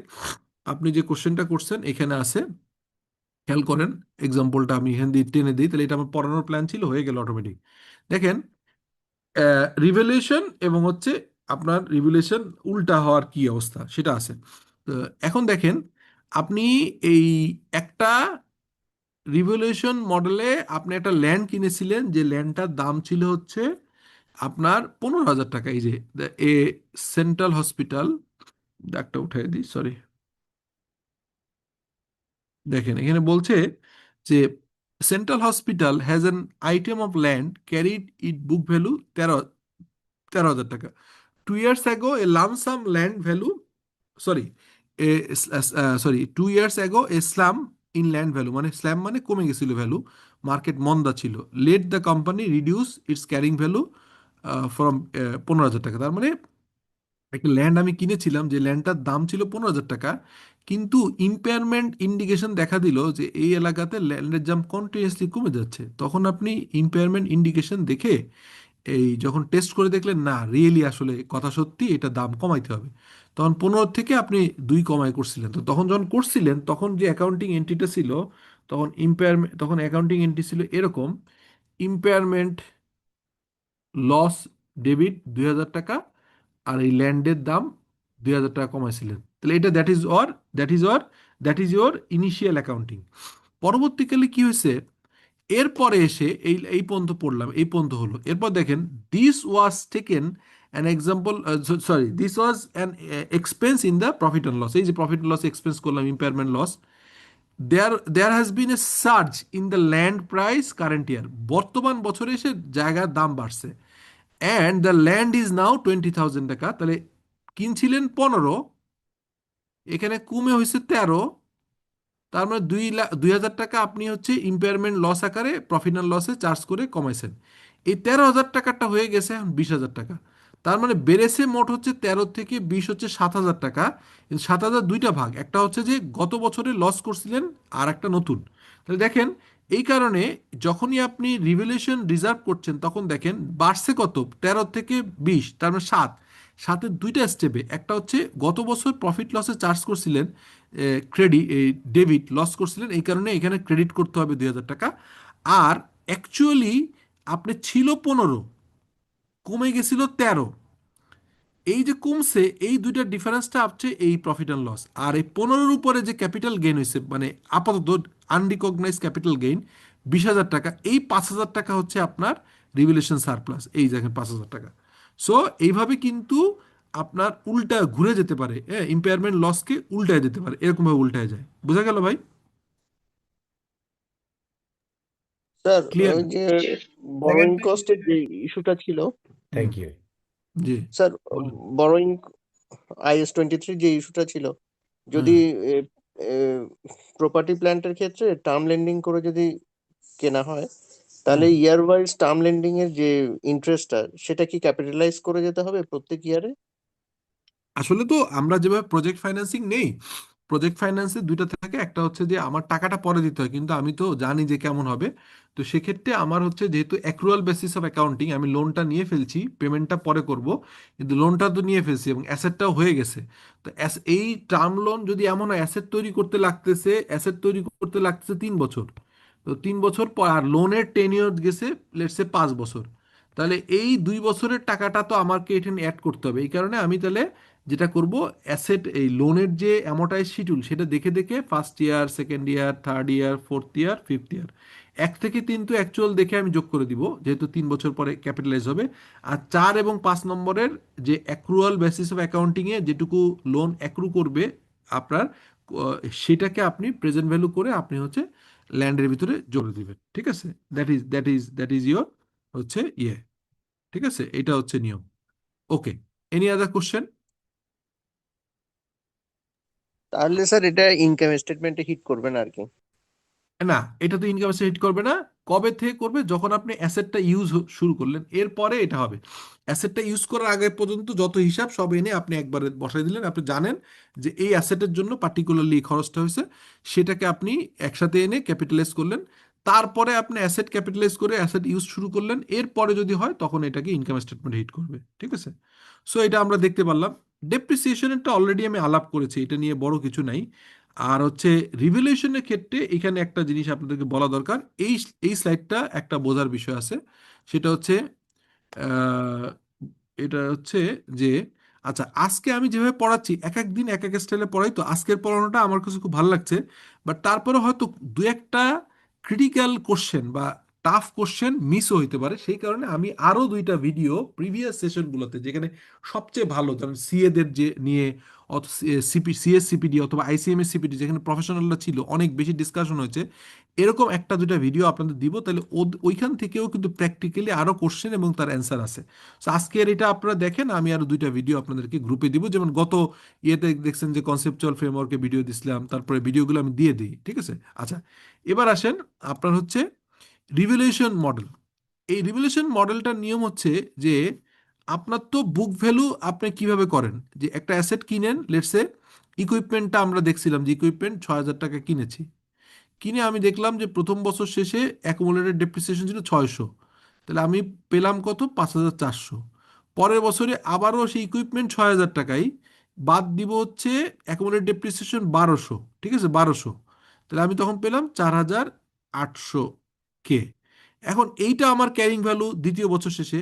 আপনি যে কোশ্চেনটা করছেন এখানে আছে, খেয়াল করেন, এক্সাম্পলটা আমি এখান দিয়ে টেনে দিই, তাহলে এটা আমার পড়ানোর প্ল্যান ছিল, হয়ে গেল অটোমেটিক। দেখেন, রিভ্যালুয়েশন এবং হচ্ছে আপনার রিভ্যালুয়েশন উল্টা হওয়ার কি অবস্থা সেটা আছে। তো এখন দেখেন, আপনি এই একটা রিভ্যালুয়েশন মডেলে আপনি একটা ল্যান্ড কিনেছিলেন, যে ল্যান্ডটার দাম ছিল হচ্ছে আপনার 15,000 টাকা। এই যে এ সেন্ট্রাল হসপিটাল, ডাকটা উঠাই দিই, সরি। দেখেন এখানে বলছে যে central hospital has an item of land carried it book value 13,000 টাকা। 2 years ago a lump sum land value, sorry, a, sorry, 2 years ago a slump in land value, মানে slam মানে কমে গেছিল ভ্যালু, মার্কেট মন্দা ছিল, let the company reduce it's carrying value from 15,000 টাকা। তার মানে একটা ল্যান্ড আমি কিনেছিলাম, যে ল্যান্ডটার দাম ছিল 15,000 টাকা, কিন্তু ইম্পেয়ারমেন্ট ইন্ডিকেশন দেখা দিল যে এই এলাকাতে ল্যান্ডের দাম কন্টিনিউয়াসলি কমে যাচ্ছে। তখন আপনি ইম্পেয়ারমেন্ট ইন্ডিকেশন দেখে এই যখন টেস্ট করে দেখলেন না রিয়েলি আসলে কথা সত্যি, এটা দাম কমাইতে হবে, তখন 15 থেকে আপনি 2 কমাই করছিলেন। তো তখন যখন করছিলেন, তখন যে অ্যাকাউন্টিং এন্ট্রিটা ছিল, তখন অ্যাকাউন্টিং এন্ট্রি ছিল এরকম: ইম্পেয়ারমেন্ট লস ডেবিট 2,000 টাকা, আর এই ল্যান্ডের দাম 2,000 টাকা কমাইছিলেন, তাহলে এটা that is your initial accounting. পরবর্তীকালে কি হয়েছে, এরপরে এসে এই এই পর্যন্ত পড়লাম, এই পর্যন্ত হলো, এরপর দেখেন this was taken an example, sorry, this was an expense in the profit and loss. এই যে প্রফিট লস এক্সপেন্স করলাম, impairment loss. There has been a surge in the land price current year, বর্তমান বছরে এসে জায়গার দাম বাড়ছে, and the land is now 20,000 টাকা। তাহলে কিনছিলেন 15, এখানে কমে হয়েছে 13, তার মানে 2,000 টাকা আপনি হচ্ছে ইম্পেয়ারমেন্ট লস আকারে প্রফিট অ্যান্ড লসে চার্জ করে কমাইছেন। এই 13,000 টাকাটা হয়ে গেছে এখন 20,000 টাকা। তার মানে বেড়েছে মোট হচ্ছে 13 থেকে 20 হচ্ছে 7,000 টাকা। 7,000 দুইটা ভাগ, একটা হচ্ছে যে গত বছরে লস করছিলেন, আর একটা নতুন। তাহলে দেখেন, এই কারণে যখনই আপনি রিভ্যালুয়েশন রিজার্ভ করছেন তখন দেখেন বাড়ছে কত, 13 থেকে 20, তার মানে 7। সাথে দুইটা স্টেপে, একটা হচ্ছে গত বছর প্রফিট লসে চার্জ করছিলেন ডেবিট, লস করছিলেন, এই কারণে এখানে ক্রেডিট করতে হবে 2,000 টাকা। আর অ্যাকচুয়ালি আপনি ছিল 15, কমে গেছিল 13। এই যে কমছে, এই দুইটা ডিফারেন্সটা হচ্ছে এই প্রফিট অ্যান্ড লস। আর এই 15-এর উপরে যে ক্যাপিটাল গেইন হয়েছে, মানে আপাতত আনরিকগনাইজ ক্যাপিটাল গেইন 20,000 টাকা, এই 5,000 টাকা হচ্ছে আপনার রিভ্যালুয়েশন সারপ্লাস, এই দেখেন 5,000 টাকা। সো এইভাবে কিন্তু আপনার উল্টা ঘুরে যেতে পারে, হ্যাঁ, ইম্পেয়ারমেন্ট লসকে উল্টায় যেতে পারে, এরকমভাবে উল্টায় যায়। বোঝা গেল ভাই? Sir clear? ওই যে বরোইং কস্টের যে ইস্যুটা ছিল, থ্যাংক ইউ। জি, স্যার বলেন। বরোইং IS-23 যে ইস্যুটা ছিল, হুম। যদি প্রপার্টি প্ল্যান্টের ক্ষেত্রে টার্ম লেন্ডিং করে যদি কেনা হয়, তাহলে হুম। ইয়ার ওয়াইজ টার্ম লেন্ডিং এর যে ইন্টারেস্টটা, সেটা কি ক্যাপিটালাইজ করে যেতে হবে প্রত্যেক ইয়ারে? আসলে তো আমরা যেভাবে প্রজেক্ট ফাইন্যান্সিং নেই, প্রজেক্ট ফাইন্যান্সে দুইটা থাকে, একটা হচ্ছে যে আমার টাকাটা পরে দিতে হয়, কিন্তু আমি তো জানি যে কেমন হবে। তো সেক্ষেত্রে আমার হচ্ছে যেহেতু অ্যাক্রুয়াল বেসিস অফ অ্যাকাউন্টিং, আমি লোনটা নিয়ে ফেলছি, পেমেন্টটা পরে করব, কিন্তু লোনটা তো নিয়ে ফেলছি এবং অ্যাসেটটাও হয়ে গেছে। তো এই টার্ম লোন যদি এমন হয়, অ্যাসেট তৈরি করতে লাগতেছে 3 বছর, তো 3 বছর পর, আর লোনের টেনিওর গেছে লেটসে 5 বছর, তাহলে এই 2 বছরের টাকাটা তো আমাকে এখানে অ্যাড করতে হবে। এই কারণে আমি তাহলে যেটা করব, এই লোনের যে অ্যামোর্টাইজ শিডিউল সেটা দেখে দেখে first year, second year, third year, fourth year, fifth year, 1 থেকে 3 তো অ্যাকচুয়াল দেখে আমি যোগ করে দিব, যেহেতু 3 বছর পরে ক্যাপিটালাইজ হবে। আর 4 এবং 5 নম্বরের যে অ্যাক্রুয়াল বেসিস অফ অ্যাকাউন্টিংয়ে যেটুকু লোন অ্যাক্রু করবে আপনার, সেটাকে আপনি প্রেজেন্ট ভ্যালু করে আপনি হচ্ছে ল্যান্ডের ভিতরে যোগ দিবেন। ঠিক আছে? দ্যাট ইজ ইয়োর হচ্ছে ঠিক আছে, এটা হচ্ছে নিয়ম। ওকে, এনি আদার কোশ্চেন? তাহলে স্যার এটা ইনকাম স্টেটমেন্টে হিট করবে না আর কি? না, এটা তো ইনকাম হিট করবে না। কবে থেকে করবে? যখন আপনি অ্যাসেটটা ইউজ শুরু করলেন, এরপরে এটা হবে। অ্যাসেটটা ইউজ করার আগে পর্যন্ত যত হিসাব সব এনে আপনি একবারে বসাই দিলেন, আপনি জানেন যে এই অ্যাসেটের জন্য পার্টিকুলারলি খরচটা হয়েছে, সেটাকে আপনি একসাথে এনে ক্যাপিটালাইজ করলেন। তারপরে আপনি অ্যাসেট ক্যাপিটালাইজ করে অ্যাসেট ইউজ শুরু করলেন, এরপরে যদি হয় তখন এটাকে ইনকাম স্টেটমেন্ট হিট করবে। ঠিক আছে? সো এটা আমরা দেখতে পারলাম। ডেপ্রিসিয়েশনটা অলরেডি আমি আলাপ করেছি, এটা নিয়ে বড় কিছু নাই। আর হচ্ছে রিভ্যালুয়েশনের ক্ষেত্রে এখানে একটা জিনিস আপনাদেরকে বলা দরকার, এই এই স্লাইডটা একটা বোঝার বিষয় আছে, সেটা হচ্ছে আহ, এটা হচ্ছে যে, আচ্ছা, আজকে আমি যেভাবে পড়াচ্ছি, এক এক দিন এক এক স্টাইলে পড়াই, তো আজকের পড়ানোটা আমার কাছে খুব ভালো লাগছে। বাট তারপরে হয়তো দু একটা ক্রিটিক্যাল কোশ্চেন বা টাফ কোশ্চেন মিসও হইতে পারে, সেই কারণে আমি আরো 2টা ভিডিও প্রিভিয়াস সেশনগুলোতে, যেখানে সবচেয়ে ভালো, যেমন সিএ দের যে নিয়ে, সিএসসিপিডি অথবা আইসিএমএস সিপিডি, যেখানে প্রফেশনালরা ছিল, অনেক বেশি ডিসকাশন হয়েছে, এরকম 1-2টা ভিডিও আপনাদের দিব, তাহলে ওইখান থেকেও কিন্তু প্র্যাকটিক্যালি আরো কোশ্চেন এবং তার অ্যান্সার আছে। তো আজকের এটা আপনারা দেখেন, আমি আরো 2টা ভিডিও আপনাদেরকে গ্রুপে দিব, যেমন গত ইয়েতে দেখছেন যে কনসেপচুয়াল ফ্রেমওয়ার্কে ভিডিও দিছিলাম, তারপরে ভিডিওগুলো আমি দিয়ে দিই। ঠিক আছে? আচ্ছা, এবার আসেন আপনার হচ্ছে রিভ্যালুয়েশন মডেল। এই রিভ্যালুয়েশন মডেলটার নিয়ম হচ্ছে যে, আপনার তো বুক ভ্যালু আপনি কিভাবে করেন, যে একটা অ্যাসেট কিনেন, লেটসে ইকুইপমেন্টটা আমরা দেখছিলাম যে ইকুইপমেন্ট 6,000 টাকা কিনেছি, কিনে আমি দেখলাম যে প্রথম বছর শেষে অ্যাকুমুলেটেড ডেপ্রিসিয়েশন ছিল 600, তাহলে আমি পেলাম কত, 5,400। পরের বছরে আবারও সেই ইকুইপমেন্ট 6,000 টাকাই, বাদ দিব হচ্ছে অ্যাকুমুলেটেড ডেপ্রিসিয়েশন 1,200। ঠিক আছে, 1,200, তাহলে আমি তখন পেলাম 4,800 কে। এখন এইটা আমার ক্যারিং ভ্যালু দ্বিতীয় বছর শেষে,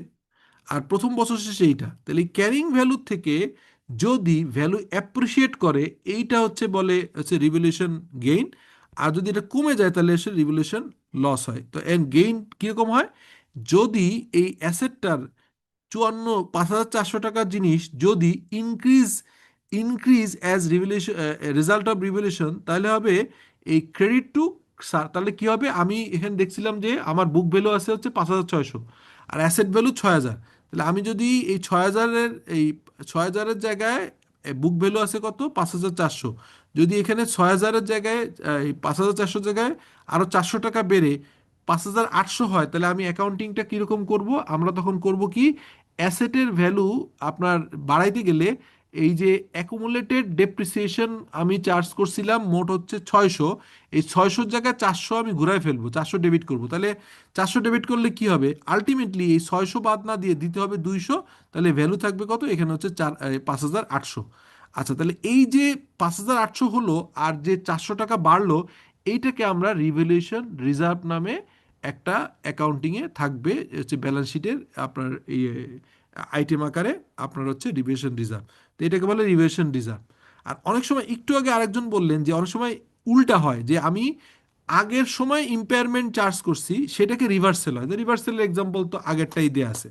আর প্রথম বছর শেষে এইটা, তাহলে এই ক্যারিং ভ্যালু থেকে যদি ভ্যালু অ্যাপ্রিসিয়েট করে, এইটা হচ্ছে বলে হচ্ছে রিভ্যালুয়েশন গেইন। আর যদি এটা কমে যায় তাহলে এসে রিভ্যালুয়েশন লস হয়। তো এন্ড গেইন কিরকম হয়, যদি এই অ্যাসেটটার 5,400 টাকার জিনিস যদি increase increase as revaluation, result of revaluation, তাহলে হবে এই ক্রেডিট টু, তাহলে কি হবে, আমি এখানে দেখছিলাম যে আমার বুক ভ্যালু আছে হচ্ছে 5,600, আর অ্যাসেট ভ্যালু 6,000, তাহলে আমি যদি এই 6,000-এর জায়গায় বুক ভ্যালু আছে কত, 5,400, যদি এখানে 6,000-এর জায়গায়, এই 5,400 জায়গায় আরো 400 টাকা বেড়ে 5,800 হয়, তাহলে আমি অ্যাকাউন্টিংটা কিরকম করব? আমরা তখন করব কি, অ্যাসেটের ভ্যালু আপনার বাড়াইতে গেলে এই যে অ্যাকুমুলেটেড ডেপ্রিসিয়েশন আমি চার্জ করছিলাম মোট হচ্ছে 600, এই 600 জায়গায় 400 আমি ঘুরায় ফেলবো, 400 ডেবিট করব। তাহলে 400 ডেবিট করলে কি হবে? আলটিমেটলি এই 600 বাদ না দিয়ে দিতে হবে 200, তাহলে ভ্যালু থাকবে কত? এখানে হচ্ছে 5,800। আচ্ছা, তাহলে এই যে 5,800 হলো আর যে 400 টাকা বাড়লো, এইটাকে আমরা রিভ্যালুয়েশন রিজার্ভ নামে একটা অ্যাকাউন্টিংয়ে থাকবে, হচ্ছে ব্যালেন্স শিটের আপনার এই আইটেম আকারে আপনার হচ্ছে রিভ্যালুয়েশন রিজার্ভ। তো এটাকে বলে রিভ্যালুয়েশন রিজার্ভ। আর অনেক সময় একটু আগে আরেকজন বললেন যে অনেক সময় উল্টা হয়, যে আমি আগের সময় ইম্পেয়ারমেন্ট চার্জ করছি সেটাকে রিভার্সেল হয়। রিভার্সেলের এক্সাম্পল তো আগেরটাই দেয়া আছে।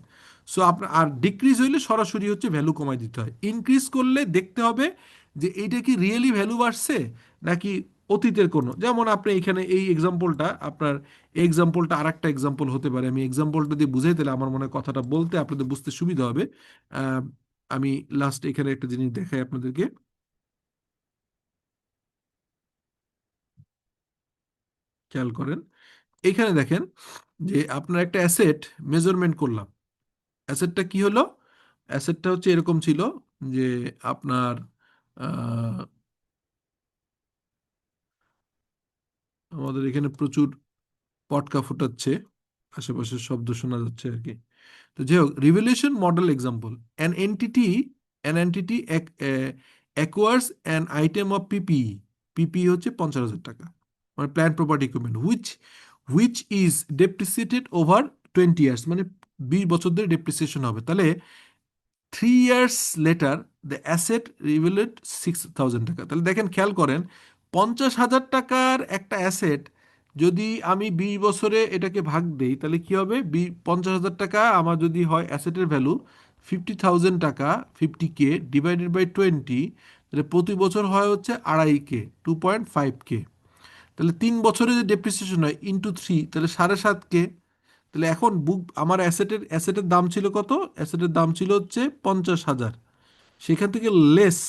সো আপনার আর ডিক্রিজ হইলে সরাসরি হচ্ছে ভ্যালু কমাই দিতে হয়। ইনক্রিজ করলে দেখতে হবে যে এইটা কি রিয়েলি ভ্যালু বাড়ছে নাকি অতীতের কোনো, যেমন আপনি এখানে এই এক্সাম্পলটা আপনার, এই এক্সাম্পলটা আর একটা এক্সাম্পল হতে পারে। আমি এক্সাম্পলটা দিয়ে বুঝাই দিলে আমার মনে হয় কথাটা বলতে আপনাদের বুঝতে সুবিধা হবে। আহ, আমি লাস্ট এখানে একটা জিনিস দেখাই আপনাদেরকে, খেয়াল করেন। এখানে দেখেন যে আপনার একটা অ্যাসেট মেজারমেন্ট করলাম। অ্যাসেটটা কি হলো? অ্যাসেটটা হচ্ছে এরকম ছিল যে আপনার আহ, আমাদের এখানে প্রচুর পটকা ফুটাচ্ছে, আশেপাশের শব্দ শোনা যাচ্ছে আর কি। তো যাই হোক, revaluation model example, an entity acquires an item of PPE. PPE হচ্ছে 50,000 টাকা, মানে plant property equipment, which is depreciated over 20 years, মানে 20 বছর ধরে ডেপ্রিসিয়েশন হবে। তাহলে 3 ইয়ার্স লেটার দ্য অ্যাসেট রিভ্যালুড 6,000 টাকা। তাহলে দেখেন, খেয়াল করেন, 50,000 টাকার একটা অ্যাসেট যদি আমি 20 বছরে এটাকে ভাগ দেই, তাহলে কি হবে? 50,000 টাকা আমার যদি হয় অ্যাসেটের ভ্যালু 50,000 টাকা, 50K ডিভাইডেড বাই 20, তাহলে প্রতি বছর হয় হচ্ছে 2.5K, 2.5K। তাহলে 3 বছরে যে ডেপ্রিসিয়েশন হয় ইন্টু 3, তাহলে 7.5K। তাহলে এখন আমার অ্যাসেটের দাম ছিল কত? অ্যাসেটের দাম ছিল হচ্ছে 50,000। সেখান থেকে লেস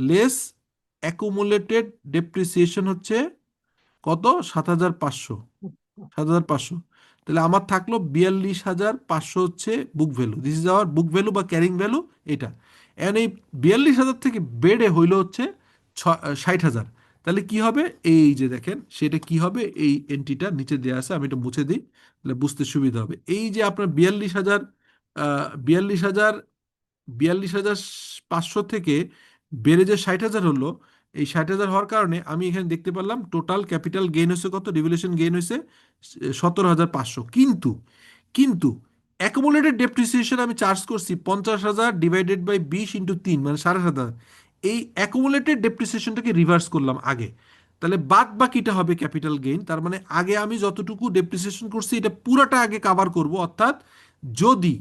লেস অ্যাকুমুলেটেড ডেপ্রিসিয়েশন হচ্ছে কত? 7,500। 7,500। তাহলে আমার থাকলো 42,500 হচ্ছে book value. This is our book value বা ক্যারিং ভ্যালু এটা। এখন এই 42,000 থেকে বেড়ে হইলো হচ্ছে 60,000। তাহলে কি হবে? এই যে দেখেন, সেটা কি হবে? এই এন্ট্রিটা নিচে দেওয়া আছে, আমি এটা মুছে দিই, তাহলে বুঝতে সুবিধা হবে। এই যে আপনার 42,000, 42,000, 42,500 থেকে বেড়ে যে 60,000 হলো, এই 60,000 হওয়ার কারণে আমি এখানে দেখতে পারলাম টোটাল ক্যাপিটাল গেইন হয়েছে কত? রিভ্যালুয়েশন গেইন হয়েছে 17,500। কিন্তু কিন্তু অ্যাকুমুলেটেড ডেপ্রিসিয়েশন আমি চার্জ করছি 50,000 ডিভাইডেড বাই 20 ইন্টু 3, মানে 7,500। এই অ্যাকুমুলেটেড ডেপ্রিসিয়েশনটাকে রিভার্স করলাম আগে, তাহলে বাদ বাকিটা হবে ক্যাপিটাল গেইন। তার মানে আগে আমি যতটুকু ডেপ্রিসিয়েশন করছি এটা পুরাটা আগে কাভার করব। অর্থাৎ যদি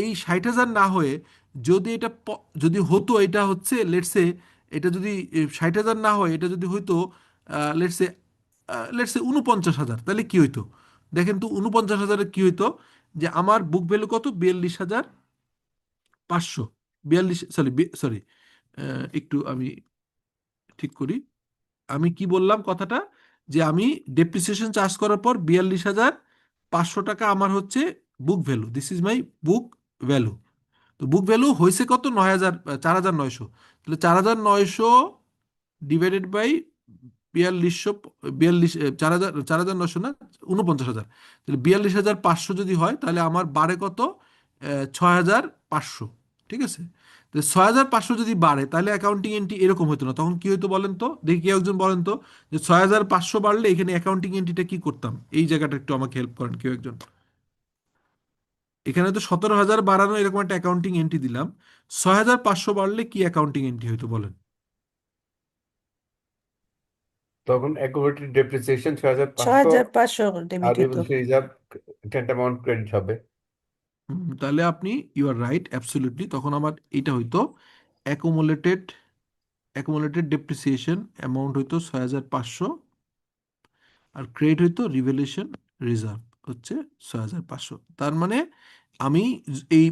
এই 60,000 না হয়ে যদি যদি হতো, এটা হচ্ছে লেটসে, এটা যদি 60,000 না হয়, এটা যদি হইতো লেটসে 49,000, তাহলে কি হইতো? দেখেন তো, 49,000 কি হইতো? যে আমার বুক ভ্যালু কত? 42,500। 42, সরি সরি, একটু আমি ঠিক করি। আমি কি বললাম কথাটা? যে আমি ডেপ্রিসিয়েশন চার্জ করার পর 42,500 টাকা আমার হচ্ছে book value. This is my book value. তো বুক ভ্যালু হয়েছে কত? 9,000, 4,900। তাহলে 4,900 ডিভাইডেড বাই 4200, 4,900 না, 49,000। তাহলে 42,500 যদি হয়, তাহলে আমার বাড়ে কত? 6,500। ঠিক আছে? তো 6,500 যদি বাড়ে, তাহলে অ্যাকাউন্টিং এন্ট্রি এরকম হতো না। তখন কি হতো বলেন তো? দেখি কেউ একজন বলেন তো, যে 6,500 বাড়লে এখানে অ্যাকাউন্টিং এন্ট্রিটা কি করতাম? এই জায়গাটা একটু আমাকে হেল্প করেন কেউ একজন। এখানে তো 17,000 বাড়ানো এরকম একটা অ্যাকাউন্টিং এন্ট্রি দিলাম, 6,500 বাড়লে কি অ্যাকাউন্টিং এন্ট্রি হইতো বলেন? তখন অ্যাকুমুলেটেড ডেপ্রিসিয়েশন 6,500 6,500 আর ডেবিট হতো। Revaluation reserve tent amount credit হবে। তাহলে আপনি, ইউ আর রাইট, অ্যাবসলিউটলি, তখন আমার এটা হইতো অ্যাকুমুলেটেড অ্যাকুমুলেটেড ডেপ্রিসিয়েশন অ্যামাউন্ট হইতো 6,500, আর ক্রেডিট হইতো রিভ্যালুয়েশন রিজার্ভ হচ্ছে 6,500। তার মানে আমি এই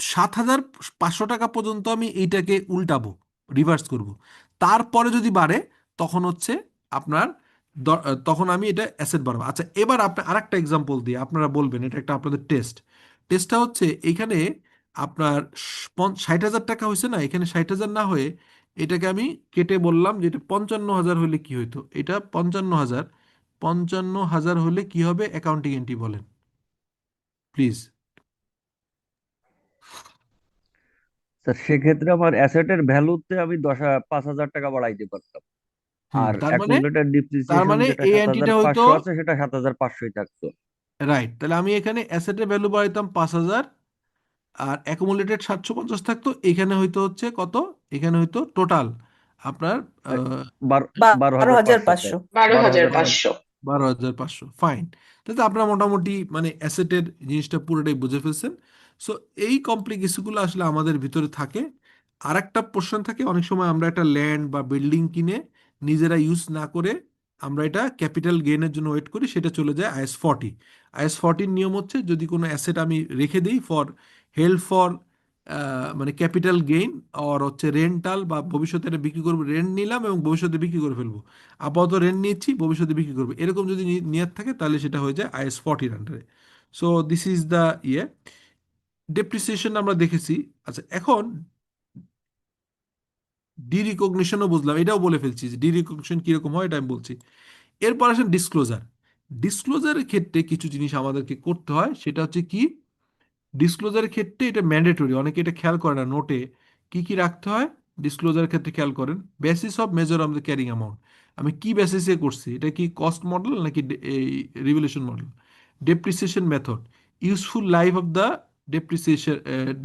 7,500 টাকা পর্যন্ত আমি এইটাকে উল্টাবো, রিভার্স করব। তারপরে যদি বাড়ে, তখন হচ্ছে আপনার তখন আমি এটা অ্যাসেট বানাবো। আচ্ছা, এবার আপনি আরেকটা এক্সাম্পল দিয়ে আপনারা বলবেন, এটা একটা আপনাদের টেস্টটা হচ্ছে এইখানে আপনার 60,000 টাকা হয়েছে না, এখানে 60,000 না হয়ে এটাকে আমি কেটে বললাম যে এটা 55,000 হলে কি হইতো, এটা 55,000 হলে কি হবে, অ্যাকাউন্টিং এন্ট্রি বলেন প্লিজ। স্যার সেক্ষেত্রে আমার অ্যাসেটের ভ্যালুতে আমি 5,000 টাকা বাড়াইতে পারতাম, আর তার মানে অ্যাকুমুলেটেড ডিপ্রিসিয়েশন যেটা এই সাত হাজার এন্ট্রিটা হইতো পাঁচশো আছে সেটা 7,500 থাকতো। রাইট, তাহলে আমি এখানে অ্যাসেটের ভ্যালু বাড়াইতাম 5,000 আর অ্যাকুমুলেটেড 750 থাকতো, এখানে হয়তো হচ্ছে কত, এখানে হয়তো টোটাল আপনার তাই, আহ, 12,500 12,500। স্যার, 12,500। 12,500 ফাইন। তাহলে তো আপনারা মোটামুটি মানে অ্যাসেটের জিনিসটা পুরোটাই বুঝে ফেলছেন। সো এই কমপ্লেক্সগুলো আসলে আমাদের ভিতরে থাকে। আর একটা পোর্শন থাকে, অনেক সময় আমরা একটা ল্যান্ড বা বিল্ডিং কিনে নিজেরা ইউজ না করে আমরা এটা ক্যাপিটাল গেইনের জন্য ওয়েট করি, সেটা চলে যায় IS 40। IS 40 নিয়ম হচ্ছে যদি কোনো অ্যাসেট আমি রেখে দিই হেল্ড ফর মানে ক্যাপিটাল গেইন অর হচ্ছে রেন্টাল, বা ভবিষ্যতে এটা বিক্রি করবো, রেন্ট নিলাম এবং ভবিষ্যতে বিক্রি করে ফেলবো, আপাতত রেন্ট নিচ্ছি ভবিষ্যতে বিক্রি করবে, এরকম যদি নিয়ত থাকে তাহলে সেটা হয়ে যায় IS 40 আন্ডারে। So this is the depreciation আমরা দেখেছি। আচ্ছা, এখন ডিরিকগনিশনও বুঝলাম, এটাও বলে ফেলছি যে ডিরিকগনিশন কিরকম হয় এটা আমি বলছি। এরপর আসেন ডিসক্লোজারের ক্ষেত্রে কিছু জিনিস আমাদেরকে করতে হয়, সেটা হচ্ছে কি, ডিসক্লোজারের ক্ষেত্রে এটা ম্যান্ডেটরি, অনেকে এটা খেয়াল করে না নোটে কি কি রাখতে হয়। ডিসক্লোজারের ক্ষেত্রে খেয়াল করেন, basis of measure of the carrying amount, আমি কি বেসিসে করছি, এটা কি কস্ট মডেল নাকি এই revaluation model. Depreciation method, useful life of the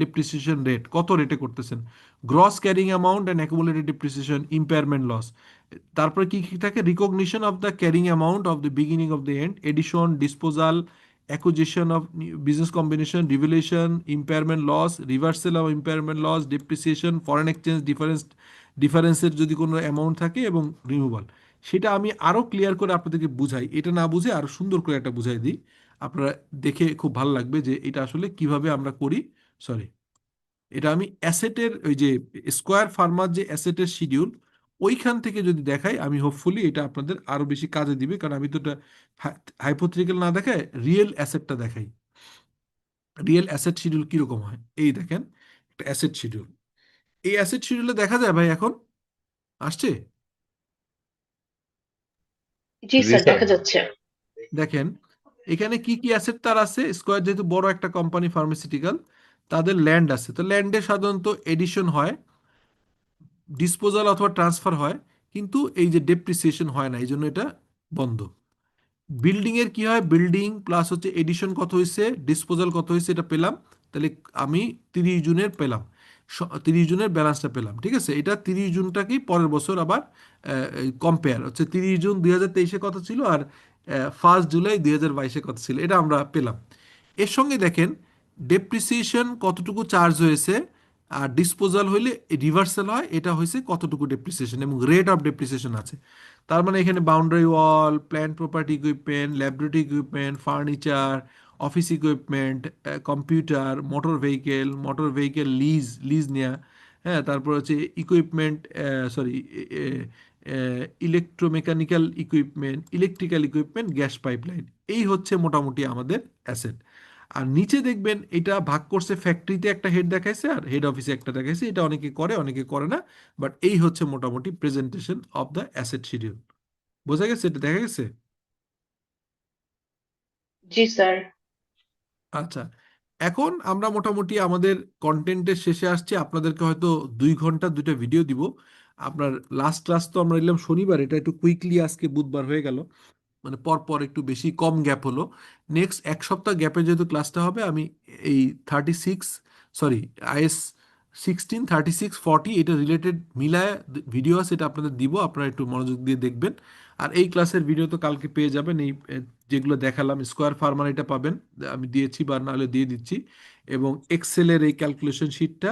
depreciation rate, কত রেটে করতেছেন, gross carrying amount and accumulated depreciation, impairment loss. তারপরে কি কি থাকে, recognition of the carrying amount of the beginning of the end, addition, disposal, acquisition of business combination, revelation, impairment loss, reversal of impairment loss, depreciation, foreign exchange ডিফারেন্সের যদি কোনো amount থাকে, এবং removal. সেটা আমি আরো ক্লিয়ার করে আপনাদেরকে বুঝাই, এটা না বুঝে আরো সুন্দর করে একটা বুঝাই দিই, আপনারা দেখে খুব ভালো লাগবে যে এটা আসলে কিভাবে আমরা করি। সরি, এটা আমি অ্যাসেটের ওই যে স্কোয়ার ফার্মার যে অ্যাসেটের শিডিউল, ওইখান থেকে যদি দেখাই আমি, হোপফুলি এটা আপনাদের আরো বেশি কাজে দিবে, কারণ আমি তো এটা হাইপোথেটিক্যাল না দেখায় রিয়েল অ্যাসেটটা দেখাই। রিয়েল অ্যাসেট শিডিউল কিরকম হয়, এই দেখেন একটা অ্যাসেট শিডিউল, এই অ্যাসেট শিডিউলে দেখা যায় ভাই এখন আসছে, জি জি স্যার, স্যার। দেখা যাচ্ছে। দেখেন এখানে কি কি অ্যাসেট তার আছে। স্কোয়ার যেহেতু বড় একটা কোম্পানি ফার্মাসিউটিক্যাল, তাদের ল্যান্ড আছে, তো ল্যান্ডে সাধারণত এডিশন হয়, ডিসপোজাল অথবা ট্রান্সফার হয়, কিন্তু এই যে ডেপ্রিসিয়েশন হয় না, এই জন্য এটা বন্ধ। বিল্ডিং এর কি হয়, বিল্ডিং প্লাস হচ্ছে এডিশন কত হয়েছে, ডিসপোজাল কত হয়েছে, এটা পেলাম, তাহলে আমি 30 জুনের পেলাম, 30 জুনের ব্যালেন্সটা পেলাম, ঠিক আছে। এটা 30 জুনটাকেই পরের বছর আবার কম্পেয়ার হচ্ছে, 30 জুন 2023-এ কত ছিল আর 1 জুলাই 2022-এ কত ছিল, এটা আমরা পেলাম। এর সঙ্গে দেখেন ডেপ্রিসিয়েশন কতটুকু চার্জ হয়েছে, আর ডিসপোজাল হইলে রিভার্সাল হয়, এটা হয়েছে কতটুকু ডেপ্রিসিয়েশন, এবং রেট অফ ডেপ্রিসিয়েশন আছে। তার মানে এখানে boundary wall, plant property equipment, laboratory equipment, furniture, office equipment, computer, motor vehicle lease নেওয়া, হ্যাঁ, তারপর হচ্ছে equipment, sorry, electromechanical equipment, electrical equipment, gas pipeline, এই হচ্ছে মোটামুটি আমাদের অ্যাসেট। আর নিচে দেখবেন এটা ভাগ করছে, ফ্যাক্টরিতে একটা হেড দেখাইছে আর হেড অফিসে একটা দেখাইছে, এটা অনেকে করে অনেকে করে না, বাট এই হচ্ছে মোটামুটি presentation of the asset schedule. বোঝা গেছে, এটা দেখা গেছে। জি স্যার। আচ্ছা, এখন আমরা মোটামুটি আমাদের কন্টেন্টের শেষে আসছি, আপনাদেরকে হয়তো 2 ঘন্টা 2টা ভিডিও দিব। আপনার লাস্ট ক্লাস তো আমরা নিলাম শনিবার, এটা একটু কুইকলি আজকে বুধবার হয়ে গেল, মানে পর পর একটু বেশি কম গ্যাপ হলো। নেক্সট 1 সপ্তাহ গ্যাপে যেহেতু ক্লাসটা হবে, আমি এই 16, 36, 40 এটা রিলেটেড মিলায় ভিডিও আছে, এটা আপনাদের দিব, আপনারা একটু মনোযোগ দিয়ে দেখবেন। আর এই ক্লাসের ভিডিও তো কালকে পেয়ে যাবেন, এই যেগুলো দেখালাম, স্কোয়ার ফার্মার এটা পাবেন, আমি দিয়েছি বা নাহলে দিয়ে দিচ্ছি, এবং এক্সেলের এই ক্যালকুলেশন শিটটা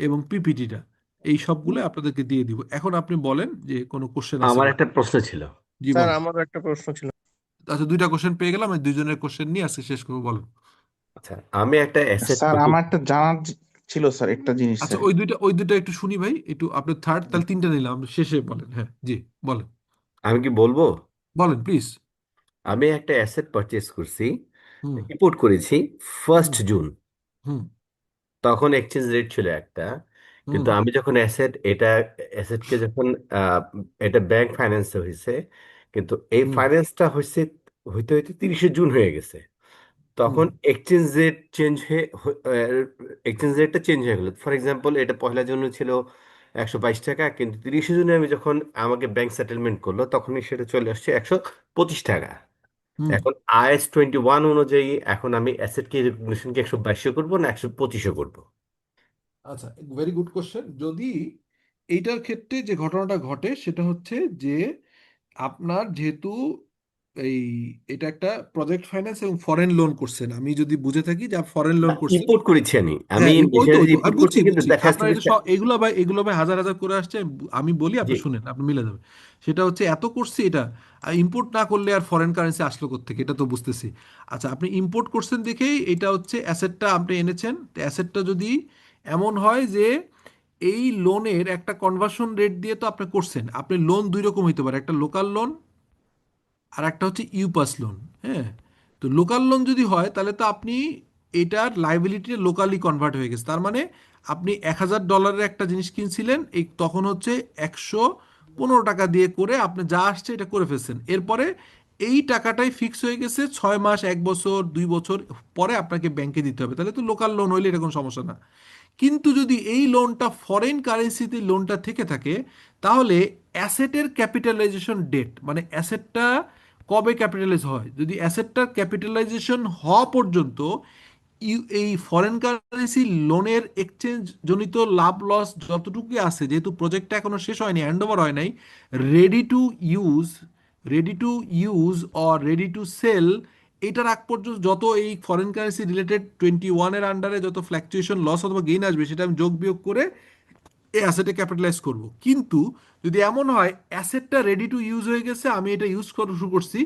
এবং পিপিটিটা, এই সবগুলো আপনাদেরকে দিয়ে দিব। এখন আপনি বলেন যে কোনো কোশ্চেন আছে আমার কিনা। একটা প্রশ্ন ছিল। জি স্যার বলেন। আমারও একটা প্রশ্ন ছিল। আচ্ছা, 2টা কোশ্চেন পেয়ে গেলাম, আমি 2জনের কোশ্চেন নিয়ে আজকে শেষ করবো, বলো। আচ্ছা, আমি একটা অ্যাসেট স্যার কপি। আমার একটা জানার ছিল স্যার, একটা জিনিস আচ্ছা, স্যার। ওই দুটো একটু শুনি ভাই, একটু আপনার থার্ড, তাহলে 3টা নিলাম, শেষে বলেন, হ্যাঁ জি বলেন। আমি কি বলবো? বলেন প্লিজ। আমি একটা অ্যাসেট পারচেজ করছি, হুম ইম্পোর্ট করেছি হুম 1 জুন। হুম তখন এক্সচেঞ্জ রেট ছিল একটা, হুম কিন্তু আমি যখন অ্যাসেটকে যখন আহ, এটা ব্যাংক ফাইন্যান্সে হয়েছে, কিন্তু এই হুম ফাইন্যান্সটা হইতে হইতে 30শে জুন হয়ে গেছে। হুম তখন এক্সচেঞ্জ রেটটা চেঞ্জ হয়ে গেল। ফর এক্সাম্পল, এটা 1লা জুন ছিল 122 টাকা, কিন্তু 30শে জুনে আমি যখন আমাকে ব্যাংক সেটেলমেন্ট করলো তখনই সেটা চলে আসছে 125 টাকা। হুম এখন IAS 21 অনুযায়ী এখন আমি অ্যাসেটকে রেকগনিশনকে 122 করবো না 125 করবো? আচ্ছা, ভেরি গুড কোশ্চেন। যদি এইটার ক্ষেত্রে যে ঘটনাটা ঘটে সেটা হচ্ছে যে আপনার যেহেতু এই এটা একটা প্রজেক্ট ফাইন্যান্স এবং ফরেন লোন করছেন, আমি যদি বুঝে থাকি যে ফরেন লোন করছেন। ইম্পোর্ট করেছি আমি আমি হ্যাঁ, ওই তো মেশিনারি ওই তো আমি ইম্পোর্ট বুঝছি করছি, কিন্তু বুঝছি দেখা যাচ্ছে আপনার যে এটা সব এগুলো ভাই হাজার হাজার করে আসছে। আমি বলি জি আপনি শুনেন, আপনি মিলে যাবে। সেটা হচ্ছে এত করছি এটা, ইম্পোর্ট না করলে আর ফরেন কারেন্সি আসলো কোত্থেকে, এটা তো বুঝতেছি। আচ্ছা, আপনি ইম্পোর্ট করছেন দেখেই এটা হচ্ছে অ্যাসেটটা আপনি এনেছেন। অ্যাসেটটা যদি এমন হয় যে এই লোনের একটা কনভার্সন রেট দিয়ে তো আপনি করছেন, আপনি লোন দুই রকম হইতে পারে, একটা লোকাল লোন আর একটা হচ্ছে ইউপাস লোন। হ্যাঁ, তো লোকাল লোন যদি হয় তাহলে তো আপনি এটার লাইবিলিটি লোকালি কনভার্ট হয়ে গেছে। তার মানে আপনি $1000 একটা জিনিস কিনছিলেন, এই তখন হচ্ছে 115 টাকা দিয়ে করে আপনি যা আসছে এটা করে ফেলছেন। এরপরে এই টাকাটাই ফিক্স হয়ে গেছে 6 মাস, 1 বছর, 2 বছর পরে আপনাকে ব্যাংকে দিতে হবে, তাহলে তো লোকাল লোন হইলে এটা কোনো সমস্যা না। কিন্তু যদি এই লোনটা ফরেন কারেন্সিতে লোনটা থেকে থাকে, তাহলে অ্যাসেটের ক্যাপিটালাইজেশন ডেট, মানে অ্যাসেটটা কবে ক্যাপিটালাইজ হয়, যদি অ্যাসেটটার ক্যাপিটালাইজেশন হওয়া পর্যন্ত এই ফরেন কারেন্সি লোনের এক্সচেঞ্জ জনিত লাভ লস যতটুকু আছে, যেহেতু প্রজেক্টটা এখনো শেষ হয়নি, হ্যান্ডওভার হয় নাই, ready to use ready to use or ready to sell, এটার আগ পর্যন্ত যত এই ফরেন কারেন্সি রিলেটেড 21-এর আন্ডারে যত ফ্ল্যাকচুয়েশন লস অথবা গেইন আসবে সেটা আমি যোগ বিয়োগ করে এই অ্যাসেটে ক্যাপিটালাইজ করব। কিন্তু যদি এমন হয় অ্যাসেটটা রেডি টু ইউজ হয়ে গেছে, আমি এটা ইউজ করা শুরু করছি,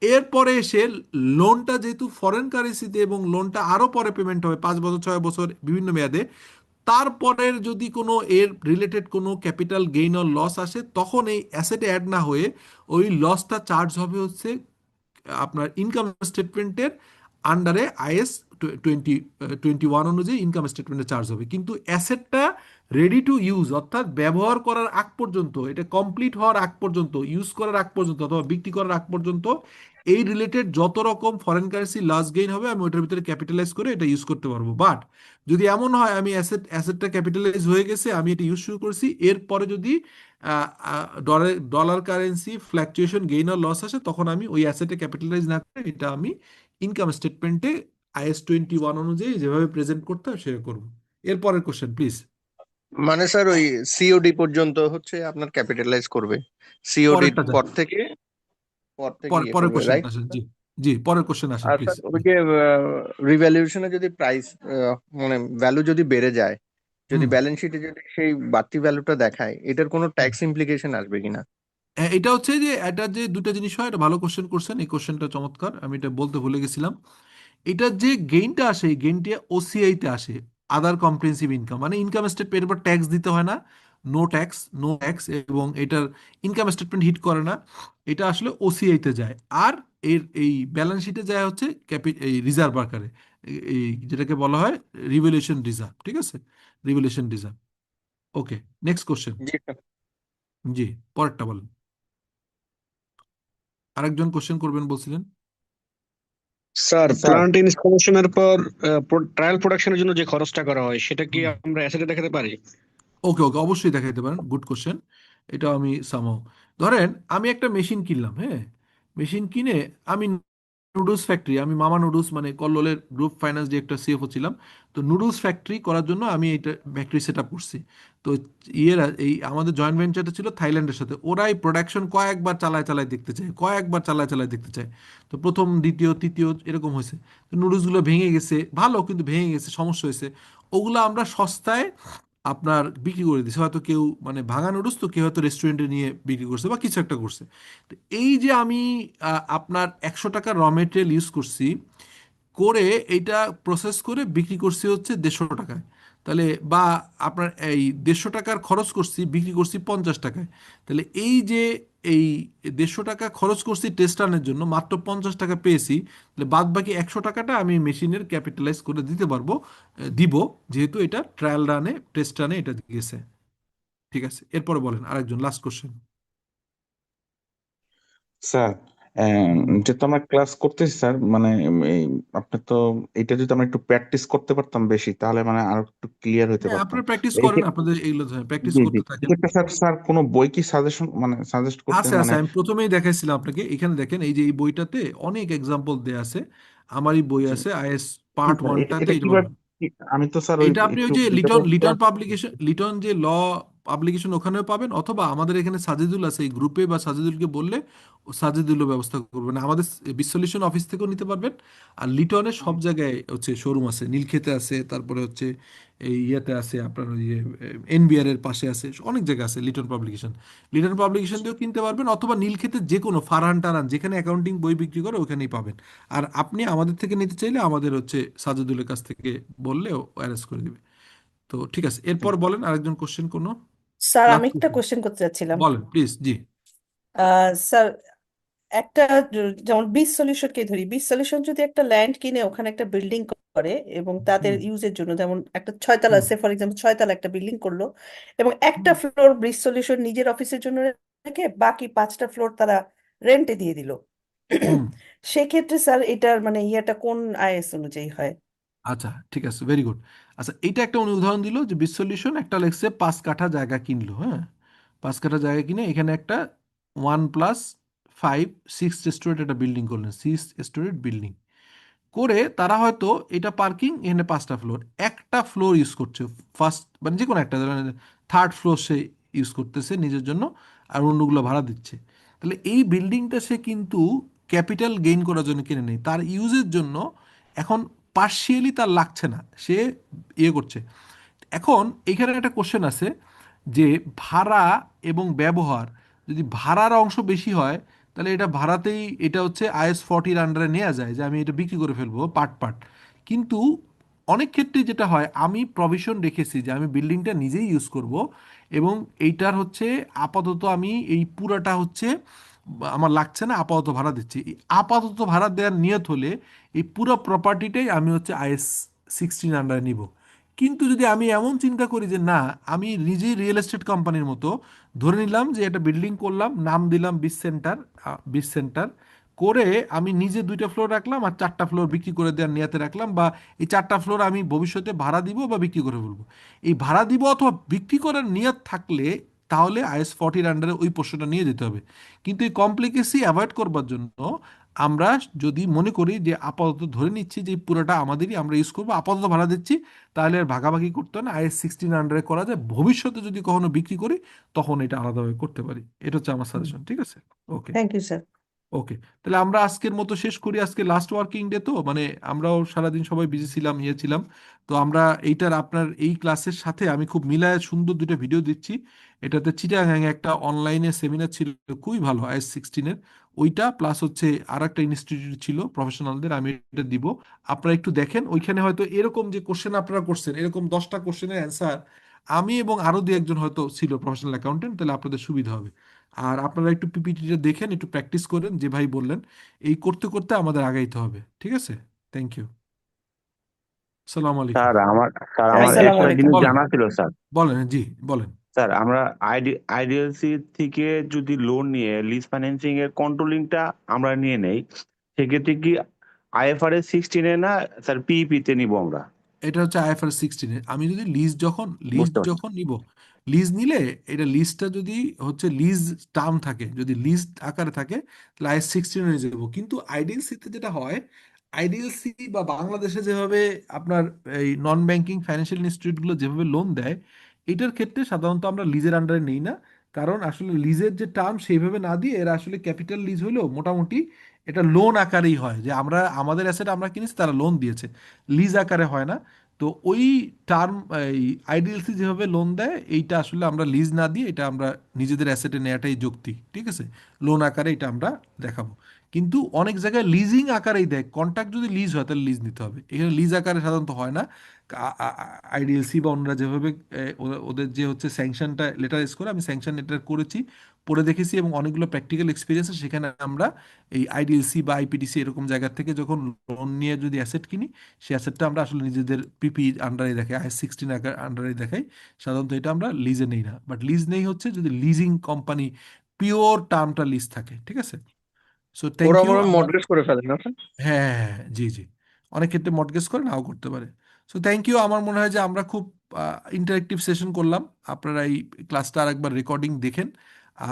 এরপরে এসে লোনটা যেহেতু ফরেন কারেন্সিতে এবং লোনটা আরও পরে পেমেন্ট হবে 5 বছর, 6 বছর, বিভিন্ন মেয়াদে, তারপরের যদি কোনো এর রিলেটেড কোনো ক্যাপিটাল গেইন অর লস আসে, তখন এই অ্যাসেটে অ্যাড না হয়ে ওই লসটা চার্জ হবে হচ্ছে আপনার ইনকাম স্টেটমেন্টের আন্ডারে IAS 21 অনুযায়ী ইনকাম স্টেটমেন্টে চার্জ হবে। কিন্তু অ্যাসেটটা রেডি টু ইউজ অর্থাৎ ব্যবহার করার আগ পর্যন্ত, এটা কমপ্লিট হওয়ার আগ পর্যন্ত, ইউজ করার আগ পর্যন্ত অথবা বিক্রি করার আগ পর্যন্ত এই রিলেটেড যত রকম ফরেন কারেন্সি লস গেইন হবে আমি ওটার ভিতরে ক্যাপিটালাইজ করে এটা ইউজ করতে পারবো। বাট যদি এমন হয় আমি অ্যাসেটটা ক্যাপিটালাইজ হয়ে গেছে, আমি এটা ইউজ শুরু করছি, এরপরে যদি ডলার কারেন্সি ফ্ল্যাকচুয়েশন গেইন আর লস আসে, তখন আমি ওই অ্যাসেটে ক্যাপিটালাইজ না করে এটা আমি ইনকাম স্টেটমেন্টে IAS 21 অনুযায়ী যেভাবে প্রেজেন্ট করতে হয় সেটা করবো। এরপরের কোশ্চেন প্লিজ। মানে স্যার ওই সিওডি পর্যন্ত হচ্ছে আপনার ক্যাপিটালাইজ করবে, সিওডির পরেরটা যান, পর থেকে ইয়ে পরের করবে, কোশ্চেন রাইট? আসেন। জি জি, পরের কোশ্চেন আসেন আর প্লিজ। স্যার ওই যে রিভ্যালুয়েশনে যদি প্রাইস মানে ভ্যালু যদি বেড়ে যায়, যদি হুম ব্যালেন্স শিটে যদি সেই বাড়তি ভ্যালুটা দেখায়, এটার কোনো হুম। ট্যাক্স ইমপ্লিকেশন আসবে কিনা? এটা হচ্ছে যে এটা যে দুটো জিনিস হয়, এটা ভালো কোশ্চেন করছেন, এই কোশ্চেনটা চমৎকার, আমি এটা বলতে ভুলে গেছিলাম। এটার যে গেইনটা আসে, এই গেইনটা OCI তে আসে, আদার কম্প্রিহেনসিভ ইনকাম, মানে ইনকাম স্টেটমেন্ট এর উপর ট্যাক্স দিতে হয় না, নো ট্যাক্স, এবং এটার ইনকাম স্টেটমেন্ট হিট করে না, এটা আসলে OCI তে যায়। আর এই ব্যালেন্স শিটে যায় হচ্ছে এই রিজার্ভ আকারে, এই যেটাকে বলা হয় রিভ্যালুয়েশন রিজার্ভ। ঠিক আছে, রিভ্যালুয়েশন রিজার্ভ। ওকে, নেক্সট কোশ্চেন। জি স্যার। জি, পরেরটা বলেন। আরেকজন কোশ্চেন করবেন বলছিলেন। স্যার, স্যার প্লান্ট ইনস্টলেশনের পর ট্রায়াল প্রোডাকশনের জন্য যে খরচটা করা হয় সেটা কি হুম, আমরা অ্যাসেটে দেখাতে পারি? ওকে ওকে, অবশ্যই দেখাইতে পারেন, গুড কোশ্চেন। এটা আমি সামাও, ধরেন আমি একটা মেশিন কিনলাম, হ্যাঁ, মেশিন কিনে আমি নুডলস ফ্যাক্টরি, আমি মামা নুডলস মানে কল্লোলের গ্রুপ ফাইন্যান্স ডিরেক্টর CFO ছিলাম। তো নুডলস ফ্যাক্টরি করার জন্য আমি এটা ফ্যাক্টরি সেট আপ করছি। তো এই আমাদের জয়েন্ট ভেঞ্চারটা ছিল থাইল্যান্ডের সাথে, ওরাই প্রোডাকশন কয়েকবার চালায় চালায় দেখতে চায়, কয়েকবার চালায় চালায় দেখতে চায়। তো প্রথম, দ্বিতীয়, তৃতীয় এরকম হয়েছে। তো নুডলসগুলো ভেঙে গেছে, ভালো কিন্তু ভেঙে গেছে, সমস্যা হয়েছে। ওগুলো আমরা সস্তায় আপনার বিক্রি করে দিছে, হয়তো কেউ মানে ভাঙা নুডলস তো কেউ হয়তো রেস্টুরেন্টে নিয়ে বিক্রি করছে বা কিছু একটা করছে। তো এই যে আমি আপনার 100 টাকা র মেটেরিয়াল ইউজ করছি, করে এইটা প্রসেস করে বিক্রি করছি হচ্ছে 150 টাকায়। তাহলে বা আপনার এই 150 টাকার খরচ করছি, বিক্রি করছি 50 টাকায়, তাহলে এই যে এই 150 টাকা খরচ করছি টেস্ট রানের জন্য, মাত্র 50 টাকা পেয়েছি, তাহলে বাদ বাকি 100 টাকাটা আমি মেশিনের ক্যাপিটালাইজ করে দিতে পারবো, দিব, যেহেতু এটা ট্রায়াল রানে টেস্ট রানে এটা গেছে। ঠিক আছে, এরপরে বলেন আরেকজন, লাস্ট কোশ্চেন। স্যার যেহেতু আমরা ক্লাস করতেছি স্যার, মানে এই আপনার তো এটা যদি আমরা একটু প্র্যাকটিস করতে পারতাম বেশি, তাহলে মানে আরো একটু ক্লিয়ার হতে হ্যাঁ, পারতাম আপনারা প্র্যাকটিস এই করেন, আপনাদের এইগুলো প্র্যাকটিস জি জি করতে থাকেন। এক্ষেত্রে স্যার স্যার কোনো বই কি সাজেশন মানে সাজেস্ট করতেন আছে আছে, মানে আমি প্রথমেই দেখাইছিলাম আপনাকে, এখানে দেখেন এই যে এই বইটাতে অনেক এক্সাম্পল দেয়া আছে, আমারই বই জি আছে আইএস জি পার্ট স্যার ওয়ানটাতে এটা এটা কিভাবে বলবো। আমি তো স্যার ওই এটা আপনি ওই একটু যে লিটন ভিতরে লিটন পাবলিকেশন, লিটন যে ল পাবলিকেশন ওখানেও পাবেন, অথবা আমাদের এখানে সাজেদুল আছে এই গ্রুপে, বা সাজেদুলকে বললে ও সাজেদুলও ব্যবস্থা করবেন, আমাদের বিশ্বলিউশন অফিস থেকেও নিতে পারবেন। আর লিটনের সব জায়গায় হচ্ছে শোরুম আছে, নীলক্ষেতে আছে, তারপরে হচ্ছে এই ইয়েতে আছে আপনার ওই এনবিআর এর পাশে আছে, অনেক জায়গা আছে লিটন পাবলিকেশন। লিটন পাবলিকেশন দিয়েও কিনতে পারবেন, অথবা নীলক্ষেতে যে কোনো ফারহান টারান যেখানে অ্যাকাউন্টিং বই বিক্রি করে ওখানেই পাবেন। আর আপনি আমাদের থেকে নিতে চাইলে আমাদের হচ্ছে সাজেদুলের কাছ থেকে বললে ও অ্যারেঞ্জ করে দিবে। তো ঠিক আছে, এরপর বলেন আরেকজন কোশ্চেন কোনো, স্যার আমি লাস্ট একটা কোশ্চেন কোশ্চেন করতে চাচ্ছিলাম। বলেন প্লিজ। জি। স্যার একটা যেমন বিচ সলিউশনকে ধরি, বিচ সলিউশন যদি একটা ল্যান্ড কিনে ওখানে একটা বিল্ডিং করে এবং তাদের হুম ইউজের জন্য, যেমন একটা 6 তলা, হুম সে ফর এক্সাম্পল 6 তলা একটা বিল্ডিং করলো এবং একটা হুম ফ্লোর ব্রিজ সলিউশন নিজের অফিসের জন্য রেখে বাকি 5টা ফ্লোর তারা রেন্টে দিয়ে দিল, হুম। সেক্ষেত্রে স্যার এটার মানে ইয়েটা কোন আইএস অনুযায়ী হয়? আচ্ছা ঠিক আছে, ভেরি গুড। আচ্ছা, এইটা একটা উনি উদাহরণ দিল যে বিচ সলিউশন একটা লেগছে 5 কাঠা জায়গা কিনলো, হ্যাঁ, 5 কাঠা জায়গা কিনে এখানে একটা 1+5 6 স্টোরেট একটা বিল্ডিং করলেন, 6 স্টোরেট বিল্ডিং করে তারা হয়তো এটা পার্কিং, এখানে 5টা ফ্লোর, একটা ফ্লোর ইউজ করছে, ফার্স্ট মানে যে কোনো একটা, থার্ড ফ্লোর সে ইউজ করতেছে নিজের জন্য, আর অন্যগুলো ভাড়া দিচ্ছে। তাহলে এই বিল্ডিংটা সে কিন্তু ক্যাপিটাল গেইন করার জন্য কিনে নেই, তার ইউজের জন্য এখন পার্শিয়ালি তার লাগছে না, সে ইয়ে করছে। এখন এখানে একটা কোশ্চেন আছে যে ভাড়া এবং ব্যবহার, যদি ভাড়ার অংশ বেশি হয় তাহলে এটা ভাড়াতেই, এটা হচ্ছে IS 40-র আন্ডারে নেওয়া যায় যে আমি এটা বিক্রি করে ফেলবো পার্ট পার্ট। কিন্তু অনেক ক্ষেত্রে যেটা হয়, আমি প্রভিশন রেখেছি যে আমি বিল্ডিংটা নিজেই ইউজ করব, এবং এইটার হচ্ছে আপাতত আমি এই পুরাটা হচ্ছে আমার লাগছে না, আপাতত ভাড়া দিচ্ছি। এই আপাতত ভাড়া দেওয়ার নিয়ত হলে এই পুরো প্রপার্টিটাই আমি হচ্ছে IS 16 আন্ডারে নিব। কিন্তু যদি আমি এমন চিন্তা করি যে না, আমি নিজেই রিয়েল এস্টেট কোম্পানির মতো ধরে নিলাম যে একটা বিল্ডিং করলাম, নাম দিলাম বিচ সেন্টার, বিচ সেন্টার করে আমি নিজে 2টা ফ্লোর রাখলাম আর 4টা ফ্লোর বিক্রি করে দেওয়ার নিয়াতে রাখলাম, বা এই 4টা ফ্লোর আমি ভবিষ্যতে ভাড়া দিব বা বিক্রি করে ফেলবো, এই ভাড়া দিব অথবা বিক্রি করার নিয়ত থাকলে তাহলে IS 40-র আন্ডারে ওই পোর্শনটা নিয়ে যেতে হবে। কিন্তু এই কমপ্লিকেসি অ্যাভয়েড করবার জন্য আমরা যদি মনে করি যে আপাতত ধরে নিচ্ছি যে এই পুরোটা আমাদেরই, আমরা ইউজ করবো, আপাতত ভাড়া দিচ্ছি, তাহলে আর ভাগাভাগি করতে হয় না, IS 16 আন্ডারে করা যায়। ভবিষ্যতে যদি কখনো বিক্রি করি তখন এটা আলাদাভাবে করতে পারি। এটা হচ্ছে আমার সাজেশন। ঠিক আছে, ওকে থ্যাংক ইউ স্যার। ওকে। তাহলে আমরা আজকের মতো শেষ করি, আজকে লাস্ট ওয়ার্কিং ডে তো, মানে আমরাও সারাদিন সবাই বিজি ছিলাম, ইয়ে ছিলাম। তো আমরা এইটার আপনার এই ক্লাসের সাথে আমি খুব মিলায় সুন্দর 2টা ভিডিও দিচ্ছি। এটাতে চিটাগাং একটা অনলাইনে সেমিনার ছিল, খুবই ভালো, IS 16-এর ওইটা, প্লাস হচ্ছে আর একটা ইনস্টিটিউট ছিল প্রফেশনালদের, আমি এটা দিব। আপনারা একটু দেখেন, ওইখানে হয়তো এরকম যে কোশ্চেন আপনারা করছেন, এরকম 10টা কোশ্চেনের অ্যান্সার আমি এবং আরো 2-1জন হয়তো ছিল প্রফেশনাল অ্যাকাউন্টেন্ট, তাহলে আপনাদের সুবিধা হবে। আর আপনারা একটু পিপিটিটা দেখেন, একটু প্র্যাকটিস করেন, যে ভাই বললেন, এই করতে করতে আমাদের আগাইতে হবে। ঠিক আছে, থ্যাংক ইউ, সালাম আলাইকুম। স্যার আমার জি, আসসালামু একটা আলাইকুম। জিনিস বলেন জানা ছিল স্যার। বলেন, জি বলেন। স্যার আমরা আইডিএলসি থেকে যদি লোন নিয়ে লিজ ফাইন্যান্সিং এর কন্ট্রোলিংটা আমরা নিয়ে নেই, সেক্ষেত্রে কি IFRS 16 না স্যার পিইপি তে নিব আমরা? এটা হচ্ছে IFRS 16-এ, আমি যদি লিজ বুঝতে পারছি। যখন নিব, লিজ নিলে এটা লিজটা যদি হচ্ছে লিজ টার্ম থাকে, যদি লিজ আকারে থাকে তাহলে IS 16 হয়ে যাবো। কিন্তু আইডিএলসিতে যেটা হয়, আইডিএলসি বা বাংলাদেশে যেভাবে আপনার এই নন ব্যাংকিং ফাইন্যান্সিয়াল ইনস্টিটিউটগুলো যেভাবে লোন দেয়, এটার ক্ষেত্রে সাধারণত আমরা লিজের আন্ডারে নেই না। কারণ আসলে লিজের যে টার্ম সেইভাবে না দিয়ে এরা আসলে ক্যাপিটাল লিজ হইলেও মোটামুটি এটা লোন আকারেই হয়, যে আমরা আমাদের অ্যাসেট আমরা কিনেছি, তারা লোন দিয়েছে, লিজ আকারে হয় না। তো ওই টার্ম এই আইডিএলসি যেভাবে লোন দেয় এইটা আসলে আমরা লিজ না দিয়ে এটা আমরা নিজেদের অ্যাসেটে নেওয়াটাই যৌক্তিক, ঠিক আছে? লোন আকারে এটা আমরা দেখাবো। কিন্তু অনেক জায়গায় লিজিং আকারেই দেয়, কন্ট্রাক্ট যদি লিজ হয় তাহলে লিজ নিতে হবে, এখানে লিজ আকারে সাধারণত হয় না। আইডিএলসি বা অন্যরা যেভাবে ওদের যে হচ্ছে স্যাংশনটা লেটার এস করে, আমি স্যাংশন লেটার করেছি, পড়ে দেখেছি এবং অনেকগুলো প্র্যাকটিক্যাল এক্সপিরিয়েন্স সেখানে আমরা এই আইডিএলসি বা আইপিডিসি এরকম জায়গা থেকে যখন লোন নিয়ে যদি অ্যাসেট কিনি, সেই অ্যাসেটটা আমরা আসলে নিজেদের পিপি আন্ডারে দেখাই, IS 16 আন্ডারে দেখাই। সাধারণত এটা আমরা লিজে নেই না, বাট লিজ নেই হচ্ছে যদি লিজিং কোম্পানি পিওর টার্মটা লিজ থাকে, ঠিক আছে? সো থ্যাংক ওরা ইউ। মনে মর্টগেজ করে ফেলে না স্যার? হ্যাঁ হ্যাঁ হ্যাঁ, জি জি, অনেক ক্ষেত্রে মর্টগেজ করে, নাও করতে পারে। So thank you. আমার মনে হয় যে আমরা খুব ইন্টারেক্টিভ সেশন করলাম। আপনারা এই ক্লাসটা আরেকবার রেকর্ডিং দেখেন,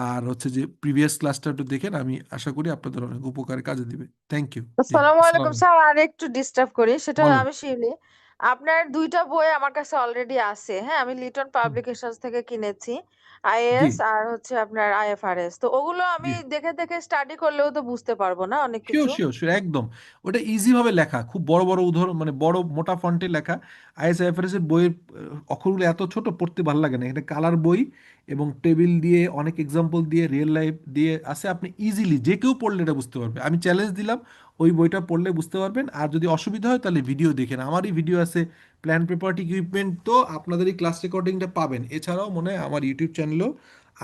আর হচ্ছে যে প্রিভিয়াস ক্লাসটা একটু দেখেন, আমি আশা করি আপনাদের অনেক উপকারে কাজে দিবে। Thank you. জি, আসসালামু আসসালামু আলাইকুম আলাইকুম। স্যার, আর একটু ডিস্টার্ব করি, সেটা বলেন। আমি শিউলি। আপনার দুইটা বই আমার কাছে অলরেডি আছে, হ্যাঁ, আমি লিটন হুম, পাবলিকেশনস থেকে কিনেছি, জি আইএএস আর হচ্ছে আপনার আইএফআরএস। তো ওগুলো আমি জি, দেখে দেখে স্টাডি করলেও তো বুঝতে পারবো না অনেক শিওর কিছু। শিওর শিওর, একদম। ওটা ইজি ভাবে লেখা, খুব বড় বড় উদাহরণ, মানে বড় মোটা ফন্টে লেখা। ISIFRS এর বইয়ের অক্ষরগুলো এত ছোট, পড়তে ভালো লাগে না। এটা কালার বই এবং টেবিল দিয়ে অনেক এক্সাম্পল দিয়ে রিয়েল লাইফ দিয়ে আছে, আপনি ইজিলি যে কেউ পড়লে এটা বুঝতে পারবে। আমি চ্যালেঞ্জ দিলাম, ওই বইটা পড়লে বুঝতে পারবেন। আর যদি অসুবিধা হয় তাহলে ভিডিও দেখেন, আমারই ভিডিও আছে প্ল্যান পেপার ইকুইপমেন্ট, তো আপনাদের এই ক্লাস রেকর্ডিংটা পাবেন। এছাড়াও মনে হয় আমার ইউটিউব চ্যানেলেও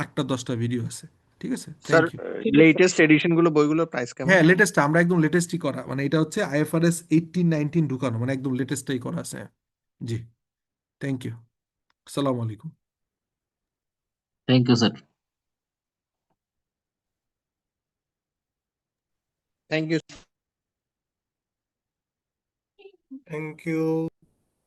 8টা 10টা ভিডিও আছে, ঠিক আছে? Sir thank you. Latest edition গুলো বইগুলোর প্রাইস কেমন? হ্যাঁ, লেটেস্ট, আমরা একদম লেটেস্টই করা, মানে এটা হচ্ছে IFRS 18 19 ঢুকানো, মানে একদম লেটেস্টটাই করা আছে। জি, থ্যাংক ইউ। আসসালামু আলাইকুম। Thank you sir. Thank you. Thank you.